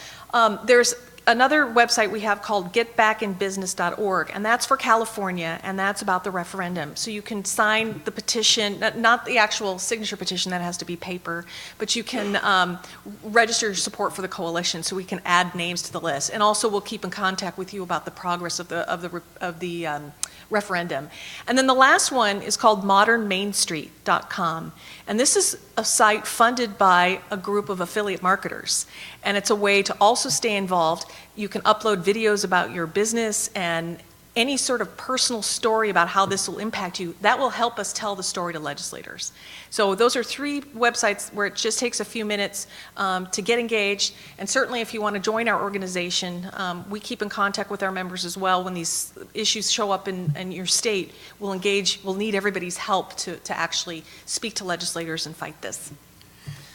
There's another website we have called getbackinbusiness.org, and that's for California, and that's about the referendum. So you can sign the petition, not the actual signature petition, that has to be paper, but you can register your support for the coalition so we can add names to the list. And also we'll keep in contact with you about the progress of the referendum. And then the last one is called modernmainstreet.com. And this is a site funded by a group of affiliate marketers. And it's a way to also stay involved. You can upload videos about your business and any sort of personal story about how this will impact you. That will help us tell the story to legislators. So those are 3 websites where it just takes a few minutes to get engaged. And certainly if you want to join our organization, we keep in contact with our members as well. When these issues show up in your state, we'll need everybody's help to actually speak to legislators and fight this.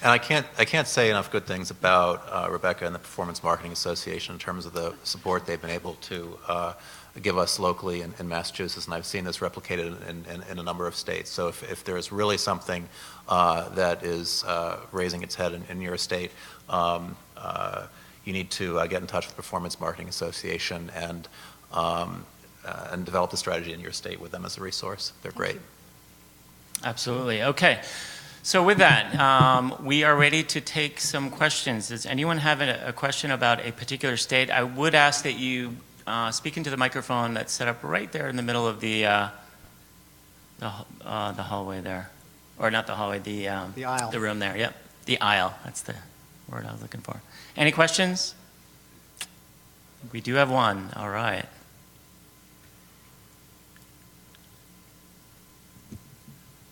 And I can't say enough good things about Rebecca and the Performance Marketing Association in terms of the support they've been able to give us locally in Massachusetts, and I've seen this replicated in a number of states. So if there's really something that is raising its head in your state, you need to get in touch with the Performance Marketing Association and develop the strategy in your state with them as a resource. They're great. Absolutely. Okay. So with that, we are ready to take some questions. Does anyone have a question about a particular state? I would ask that you speak into the microphone that's set up right there in the middle of the hallway there. Or not the hallway, the aisle. The room there, yep. The aisle, that's the word I was looking for. Any questions? We do have one, all right.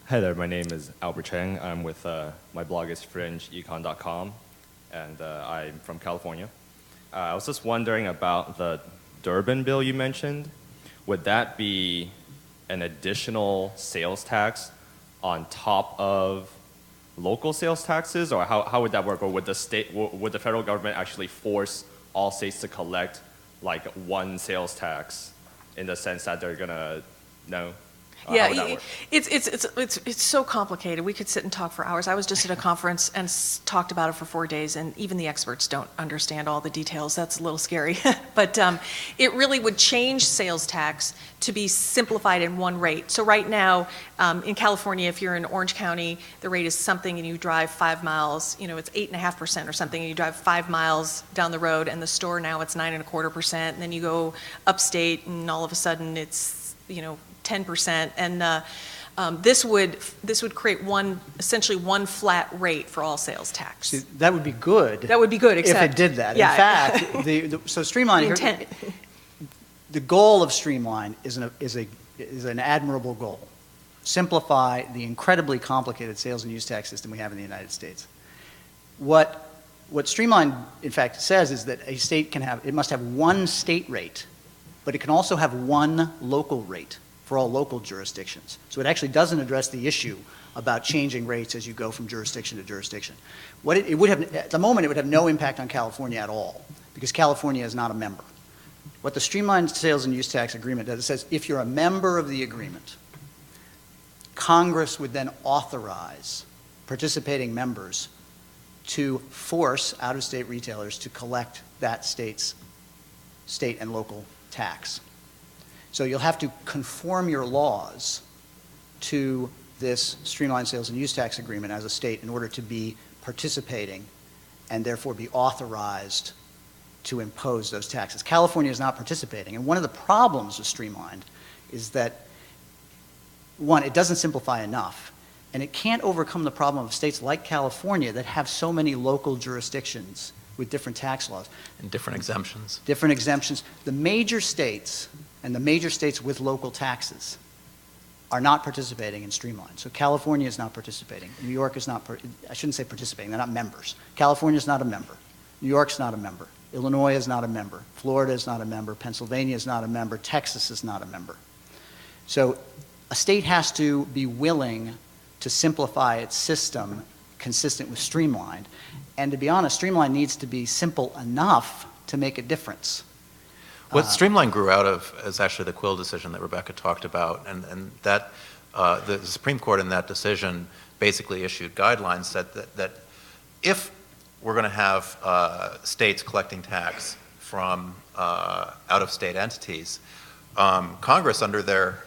Hi there, my name is Albert Cheng. I'm with, my blog is fringeecon.com, and I'm from California. I was just wondering about the Durbin bill you mentioned. Would that be an additional sales tax on top of local sales taxes, or how would that work? Or would the federal government actually force all states to collect like one sales tax in the sense that they're gonna know? Yeah, it's so complicated. We could sit and talk for hours. I was just at a conference and talked about it for 4 days, and even the experts don't understand all the details. That's a little scary. But it really would change sales tax to be simplified in one rate. So right now, in California, if you're in Orange County, the rate is something and you drive 5 miles, it's 8.5% or something, and you drive 5 miles down the road, and the store now it's 9.25%, and then you go upstate and all of a sudden it's, 10%, and this would create essentially one flat rate for all sales tax. See, that would be good. That would be good, except if it did that. Yeah. In fact, so Streamlined, intent. The goal of Streamlined is an admirable goal. Simplify the incredibly complicated sales and use tax system we have in the United States. What what Streamlined, in fact, says is that a state it must have one state rate, but it can also have one local rate for all local jurisdictions. So it actually doesn't address the issue about changing rates as you go from jurisdiction to jurisdiction. What it would have, at the moment, it would have no impact on California at all, because California is not a member. What the Streamlined Sales and Use Tax Agreement does, it says if you're a member of the agreement, Congress would then authorize participating members to force out-of-state retailers to collect that state's state and local tax. So you'll have to conform your laws to this Streamlined Sales and Use Tax Agreement as a state in order to be participating and therefore be authorized to impose those taxes. California is not participating, and one of the problems with Streamlined is that, one, it doesn't simplify enough, and it can't overcome the problem of states like California that have so many local jurisdictions with different tax laws. And different exemptions. Different exemptions. The major states and the major states with local taxes are not participating in Streamlined. So California is not participating. New York is not, I shouldn't say participating, they're not members. California is not a member. New York's not a member. Illinois is not a member. Florida is not a member. Pennsylvania is not a member. Texas is not a member. So a state has to be willing to simplify its system consistent with Streamlined. And to be honest, Streamlined needs to be simple enough to make a difference. What Streamline grew out of is actually the Quill decision that Rebecca talked about, and that the Supreme Court in that decision basically issued guidelines that if we're going to have states collecting tax from out-of-state entities, Congress, under their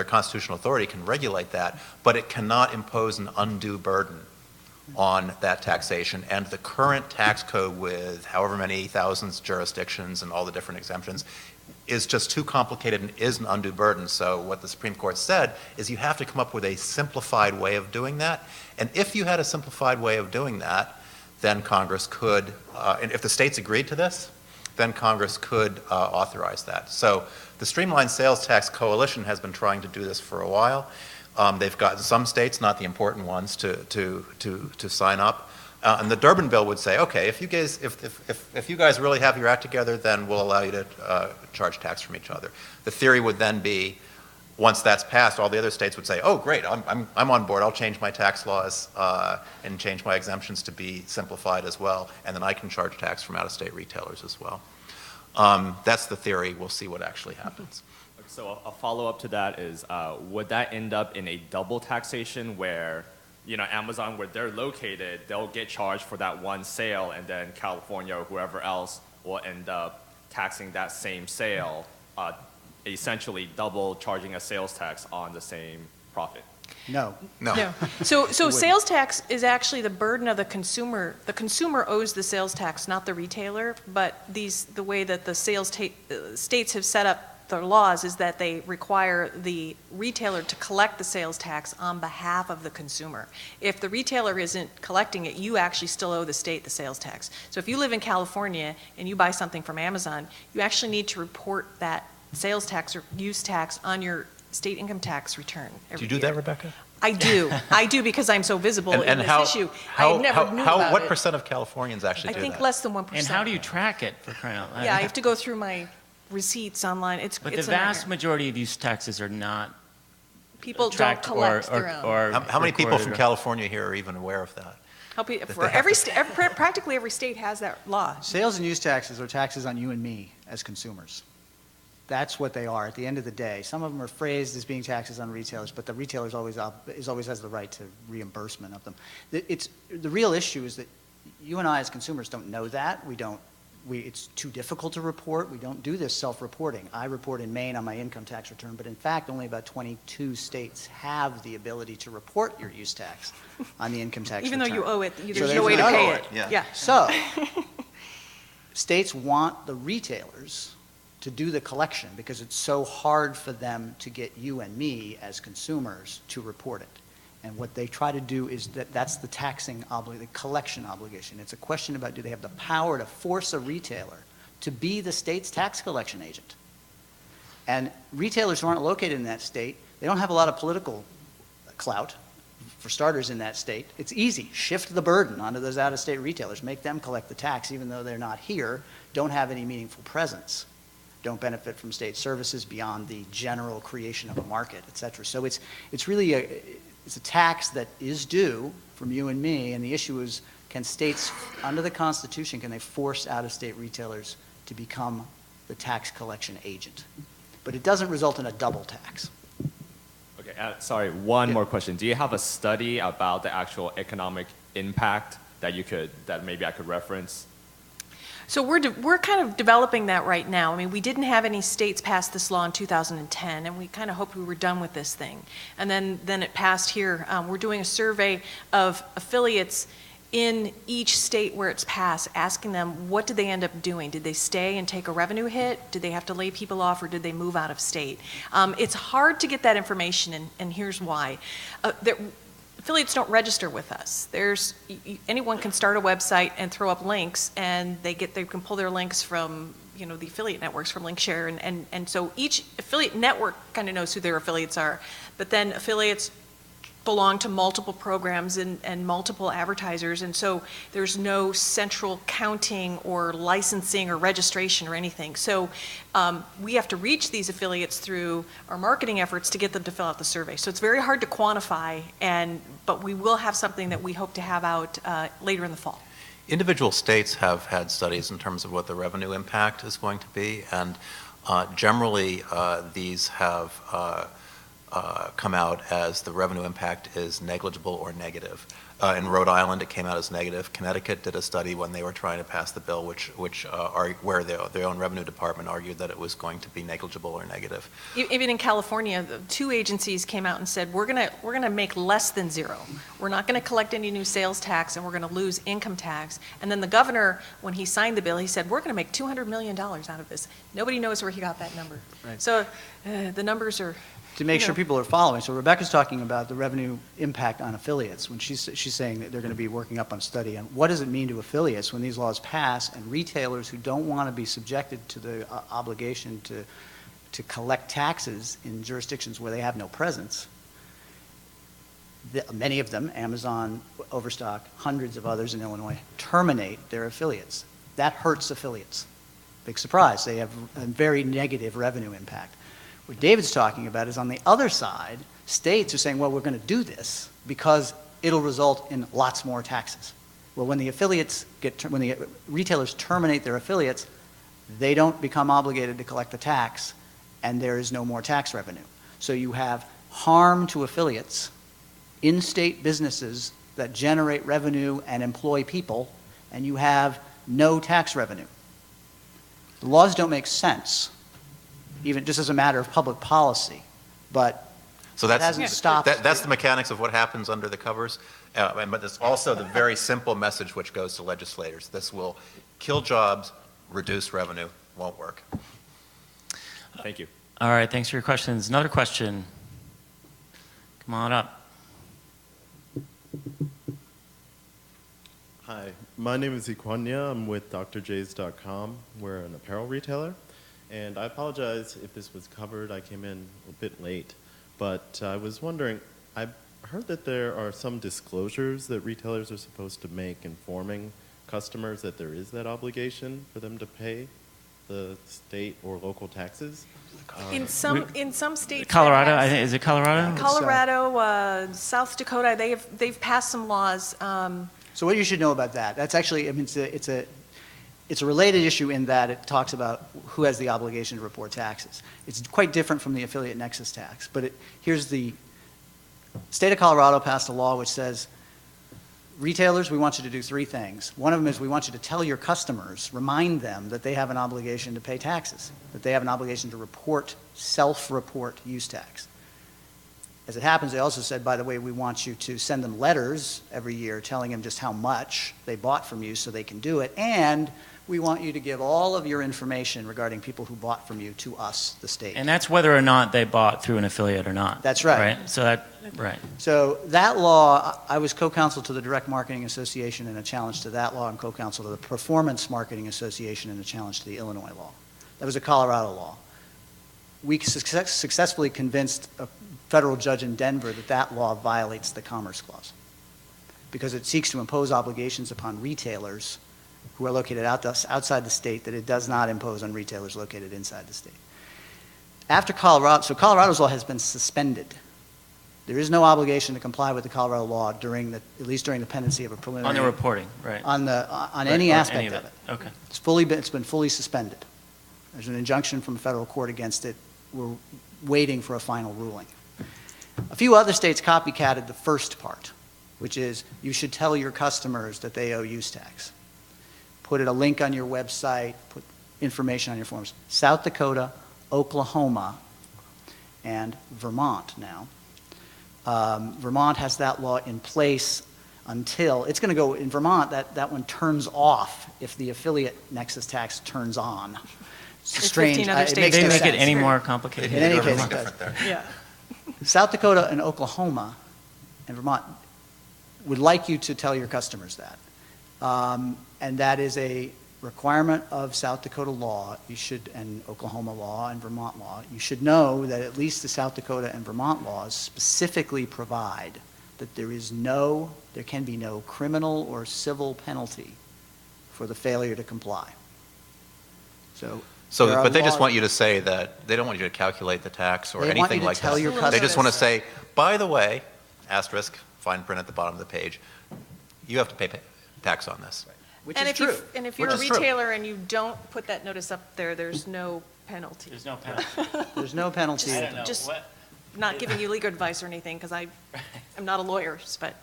constitutional authority, can regulate that, but it cannot impose an undue burden on that taxation. And the current tax code with however many thousands jurisdictions and all the different exemptions is just too complicated and is an undue burden. So what the Supreme Court said is you have to come up with a simplified way of doing that. And if you had a simplified way of doing that, then Congress could, and if the states agreed to this, then Congress could authorize that. So the Streamlined Sales Tax Coalition has been trying to do this for a while. They've gotten some states, not the important ones, to sign up. And the Durbin Bill would say, okay, if you guys really have your act together, then we'll allow you to charge tax from each other. The theory would then be, once that's passed, all the other states would say, oh, great, I'm on board. I'll change my tax laws and change my exemptions to be simplified as well, and then I can charge tax from out-of-state retailers as well. That's the theory. We'll see what actually happens. So a follow-up to that is, would that end up in a double taxation where, Amazon, where they're located, they'll get charged for that one sale, and then California or whoever else will end up taxing that same sale, essentially double charging a sales tax on the same profit? No. No. So sales tax is actually the burden of the consumer. The consumer owes the sales tax, not the retailer, but the way that the states have set up their laws is that they require the retailer to collect the sales tax on behalf of the consumer. If the retailer isn't collecting it, you actually still owe the state the sales tax. So if you live in California and you buy something from Amazon, you actually need to report that sales tax or use tax on your state income tax return every Do you do year. that, Rebecca? I do. I do because I'm so visible in this issue. I never knew about what it. percent of Californians actually I do think that? less than 1%. And how do you track it, for crying out loud? Yeah, I have to go through my receipts online. It's But it's the a vast nightmare. majority of these taxes are not People don't tracked collect or, their own. or How many people recorded from or- California here are even aware of that? Practically every state has that law. Sales and use taxes are taxes on you and me as consumers. That's what they are at the end of the day. Some of them are phrased as being taxes on retailers, but the retailer always has the right to reimbursement of them. The real issue is that you and I as consumers don't know that. It's too difficult to report. We don't do this self-reporting. I report in Maine on my income tax return, but in fact, only about 22 states have the ability to report your use tax on the income tax Even return. though you owe it, So there's there's no way to another pay way. it. Yeah. So, states want the retailers to do the collection because it's so hard for them to get you and me as consumers to report it. And what they try to do is that's the the collection obligation. It's a question about do they have the power to force a retailer to be the state's tax collection agent. And retailers who aren't located in that state, they don't have a lot of political clout for starters in that state. It's easy. Shift the burden onto those out-of-state retailers. Make them collect the tax even though they're not here, don't have any meaningful presence, don't benefit from state services beyond the general creation of a market, et cetera. So it's really it's a tax that is due from you and me, and the issue is, can states, under the Constitution, can they force out-of-state retailers to become the tax collection agent? But it doesn't result in a double tax. Okay, sorry, one more question. Do you have a study about the actual economic impact that maybe I could reference? So we're kind of developing that right now. I mean, we didn't have any states pass this law in 2010, and we kind of hoped we were done with this thing. And then it passed here. We're doing a survey of affiliates in each state where it's passed, asking them what did they end up doing? Did they stay and take a revenue hit? Did they have to lay people off, or did they move out of state? It's hard to get that information, and here's why. Affiliates don't register with us. Anyone can start a website and throw up links, and they can pull their links from the affiliate networks, from LinkShare, and so each affiliate network kind of knows who their affiliates are. But then affiliates belong to multiple programs and multiple advertisers, and so there's no central counting or licensing or registration or anything. So we have to reach these affiliates through our marketing efforts to get them to fill out the survey. So it's very hard to quantify, but we will have something that we hope to have out later in the fall. Individual states have had studies in terms of what the revenue impact is going to be, and generally these have come out as the revenue impact is negligible or negative. In Rhode Island, it came out as negative. Connecticut did a study when they were trying to pass the bill, where their own revenue department argued that it was going to be negligible or negative. Even in California, the two agencies came out and said, we're gonna make less than zero. We're not gonna collect any new sales tax, and we're gonna lose income tax. And then the governor, when he signed the bill, he said, we're gonna make $200 million out of this. Nobody knows where he got that number. Right. So the numbers are, To make sure people are following, so Rebecca's talking about the revenue impact on affiliates when she's saying that they're going to be working up on a study on what does it mean to affiliates when these laws pass, and retailers who don't want to be subjected to the obligation to collect taxes in jurisdictions where they have no presence. Many of them, Amazon, Overstock, hundreds of others in Illinois, terminate their affiliates. That hurts affiliates. Big surprise. They have a very negative revenue impact. What David's talking about is on the other side, states are saying, well, we're going to do this because it'll result in lots more taxes. Well, when the retailers terminate their affiliates, they don't become obligated to collect the tax, and there is no more tax revenue. So you have harm to affiliates, in-state businesses that generate revenue and employ people, and you have no tax revenue. The laws don't make sense, even just as a matter of public policy, but So it hasn't stopped. that's the mechanics of what happens under the covers, but it's also the very simple message which goes to legislators. This will kill jobs, reduce revenue, won't work. Thank you. All right, thanks for your questions. Another question. Come on up. Hi, my name is Iquanya. I'm with drjays.com. We're an apparel retailer. And I apologize if this was covered. I came in a bit late. But I was wondering, I've heard that there are some disclosures that retailers are supposed to make informing customers that there is that obligation for them to pay the state or local taxes. in some states. Colorado, that has- I think, is it Colorado? Colorado, South Dakota, they've passed some laws. So what you should know about that, that's actually, I mean, it's a related issue in that it talks about who has the obligation to report taxes. It's quite different from the affiliate nexus tax, but here's the state of Colorado passed a law which says, retailers, we want you to do three things. One of them is we want you to tell your customers, remind them that they have an obligation to pay taxes, that they have an obligation to report, self-report use tax. As it happens, they also said, by the way, we want you to send them letters every year telling them just how much they bought from you so they can do it, and we want you to give all of your information regarding people who bought from you to us, the state. And that's whether or not they bought through an affiliate or not. That's right. Right? So right. So that law, I was co-counsel to the Direct Marketing Association in a challenge to that law, and co-counsel to the Performance Marketing Association in a challenge to the Illinois law. That was a Colorado law. We successfully convinced federal judge in Denver that that law violates the Commerce Clause because it seeks to impose obligations upon retailers who are located outside the state that it does not impose on retailers located inside the state. After Colorado, so Colorado's law has been suspended. There is no obligation to comply with the Colorado law at least during the pendency of a preliminary. On the reporting, right. On Right, any or aspect any of it. Okay. It's been fully suspended. There's an injunction from a federal court against it. We're waiting for a final ruling. A few other states copycatted the first part, which is you should tell your customers that they owe use tax. Put a link on your website, put information on your forms. South Dakota, Oklahoma, and Vermont now. Vermont has that law in place until, it's going to go, in Vermont, that one turns off if the affiliate Nexus tax turns on. It's strange. 15 other It states makes They no make it sense. any more complicated. In any case, Everything it does. different there. Yeah. South Dakota and Oklahoma and Vermont would like you to tell your customers that. And that is a requirement of South Dakota law, and Oklahoma law and Vermont law. You should know that at least the South Dakota and Vermont laws specifically provide that there can be no criminal or civil penalty for the failure to comply. So, there are but they just laws- want you to say that, they don't want you to calculate the tax or They want anything you to like tell that. your They just want to customers. say, by the way, asterisk, fine print at the bottom of the page, you have to pay tax on this. which And is true. if you're Which a is true. retailer and you don't put that notice up there, there's no penalty. There's no penalty. There's no penalty. I don't know. Just- What? Not giving you legal advice or anything, because I'm not a lawyer, but.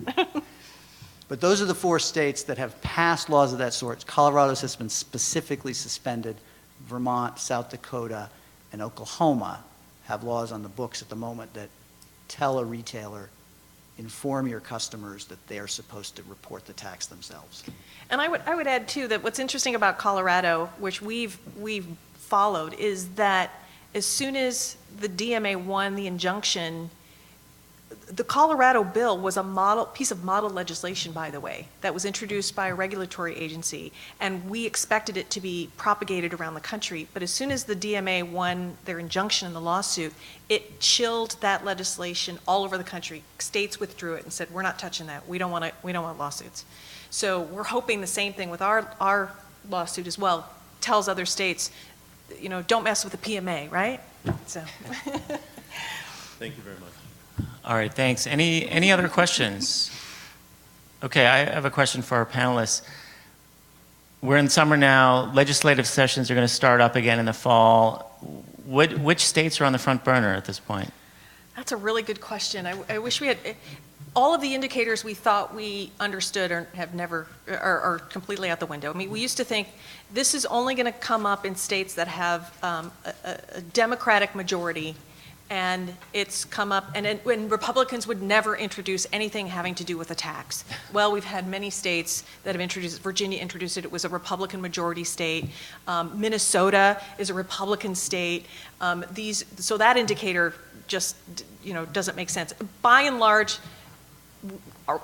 But those are the 4 states that have passed laws of that sort. Colorado's has been specifically suspended. Vermont, South Dakota, and Oklahoma have laws on the books at the moment that tell a retailer, inform your customers that they are supposed to report the tax themselves. And I would add too that what's interesting about Colorado, which we've followed, is that as soon as the DMA won the injunction, the Colorado bill was a piece of model legislation, by the way, that was introduced by a regulatory agency, and we expected it to be propagated around the country. But as soon as the DMA won their injunction in the lawsuit, it chilled that legislation all over the country. States withdrew it and said, "We're not touching that. We don't want lawsuits." So we're hoping the same thing with our lawsuit as well. Tells other states, don't mess with the PMA, right? So. Thank you very much. All right, thanks. Any other questions? Okay, I have a question for our panelists. We're in summer now. Legislative sessions are going to start up again in the fall. Which states are on the front burner at this point? That's a really good question. I wish we had, all of the indicators we thought we understood are completely out the window. I mean, we used to think this is only going to come up in states that have a Democratic majority, and it's come up, and when Republicans would never introduce anything having to do with a tax. Well, we've had many states that have introduced, Virginia introduced it, it was a Republican majority state. Minnesota is a Republican state. So that indicator just, doesn't make sense. By and large,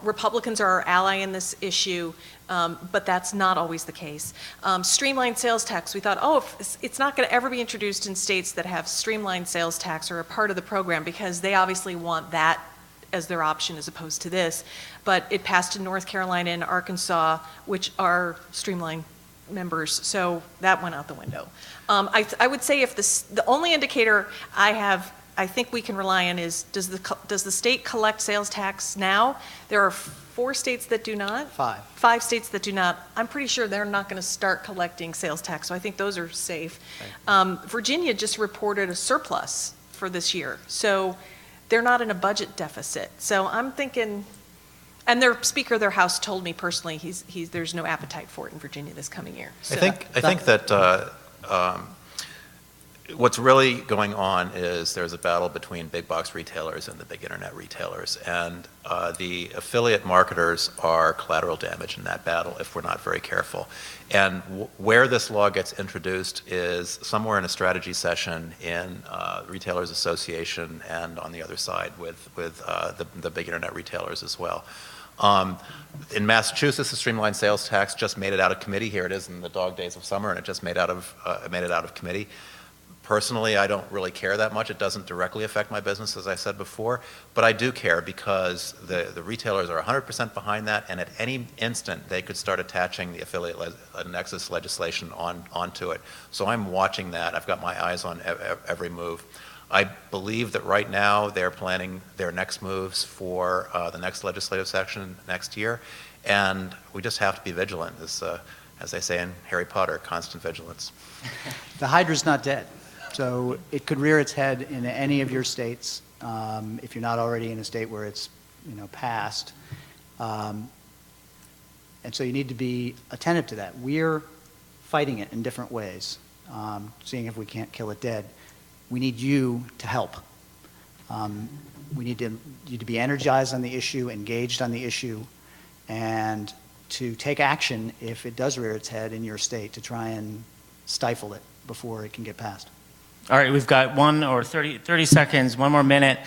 Republicans are our ally in this issue, but that's not always the case. Streamlined sales tax, we thought, it's not going to ever be introduced in states that have streamlined sales tax or a part of the program because they obviously want that as their option as opposed to this. But it passed in North Carolina and Arkansas, which are streamlined members, so that went out the window. I would say if the only indicator I think we can rely on is, does the state collect sales tax now? There are 4 states that do not. 5. 5 states that do not. I'm pretty sure they're not going to start collecting sales tax, so I think those are safe. Right. Virginia just reported a surplus for this year, so they're not in a budget deficit. So I'm thinking, and their Speaker of their House told me personally there's no appetite for it in Virginia this coming year. So. I think that what's really going on is there's a battle between big box retailers and the big internet retailers, and the affiliate marketers are collateral damage in that battle if we're not very careful. And where this law gets introduced is somewhere in a strategy session in Retailers Association and on the other side with the big internet retailers as well. In Massachusetts, the streamlined sales tax just made it out of committee. Here it is in the dog days of summer, and it just made it out of committee. personally, I don't really care that much. It doesn't directly affect my business, as I said before, but I do care because the retailers are 100% behind that, and at any instant, they could start attaching the affiliate Nexus legislation onto it. So I'm watching that. I've got my eyes on every move. I believe that right now they're planning their next moves for the next legislative session next year, and we just have to be vigilant, as they say in Harry Potter, constant vigilance. The hydra's not dead, so it could rear its head in any of your states if you're not already in a state where it's passed. And so you need to be attentive to that. We're fighting it in different ways, seeing if we can't kill it dead. We need you to help. We need you to be energized on the issue, engaged on the issue, and to take action if it does rear its head in your state to try and stifle it before it can get passed. All right, we've got 30 seconds, one more minute.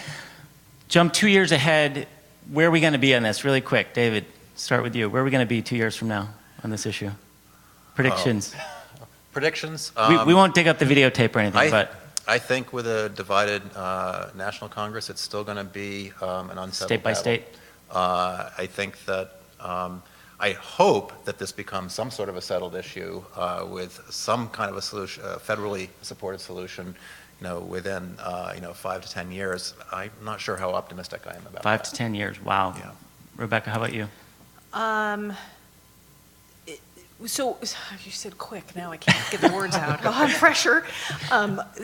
Jump 2 years ahead. Where are we going to be on this? Really quick, David, start with you. Where are we going to be 2 years from now on this issue? Predictions. Predictions? We won't dig up the videotape or anything, but I think with a divided National Congress, it's still going to be an unsettled state by battle. state. I think that I hope that this becomes some sort of a settled issue with some kind of a solution, a federally supported solution, within 5 to 10 years. I'm not sure how optimistic I am about 5 that. to 10 years. Wow. Yeah. Rebecca, how about you? So you said quick. Now I can't get the words out. I'm pressure.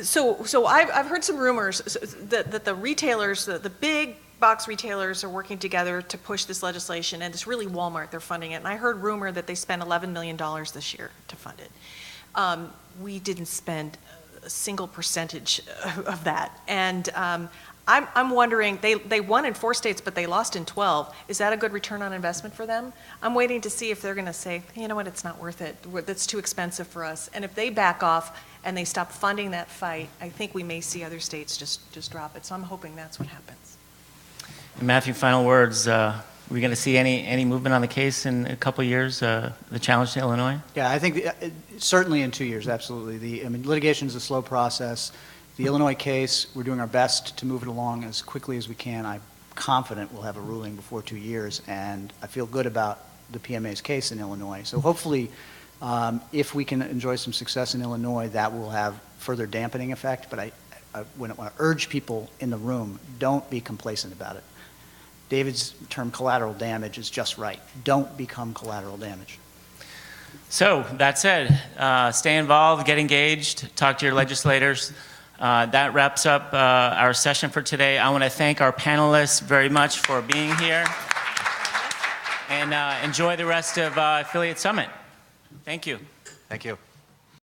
So I've heard some rumors that the retailers, the big box retailers, are working together to push this legislation, and it's really Walmart. They're funding it. And I heard rumor that they spent $11 million this year to fund it. We didn't spend a single percentage of that, and I'm wondering, they won in 4 states, but they lost in 12. Is that a good return on investment for them? I'm waiting to see if they're going to say, you know what, it's not worth it. That's too expensive for us. And if they back off and they stop funding that fight, I think we may see other states just drop it. So I'm hoping that's what happens. And Matthew, final words. Are we going to see any movement on the case in a couple of years, the challenge to Illinois? Yeah, I think certainly in 2 years, absolutely. Litigation is a slow process. The Illinois case, we're doing our best to move it along as quickly as we can. I'm confident we'll have a ruling before 2 years, and I feel good about the PMA's case in Illinois. So hopefully, if we can enjoy some success in Illinois, that will have further dampening effect. But I want to urge people in the room, don't be complacent about it. David's term collateral damage is just right. Don't become collateral damage. So that said, stay involved, get engaged, talk to your legislators. That wraps up our session for today. I want to thank our panelists very much for being here. And enjoy the rest of Affiliate Summit. Thank you. Thank you.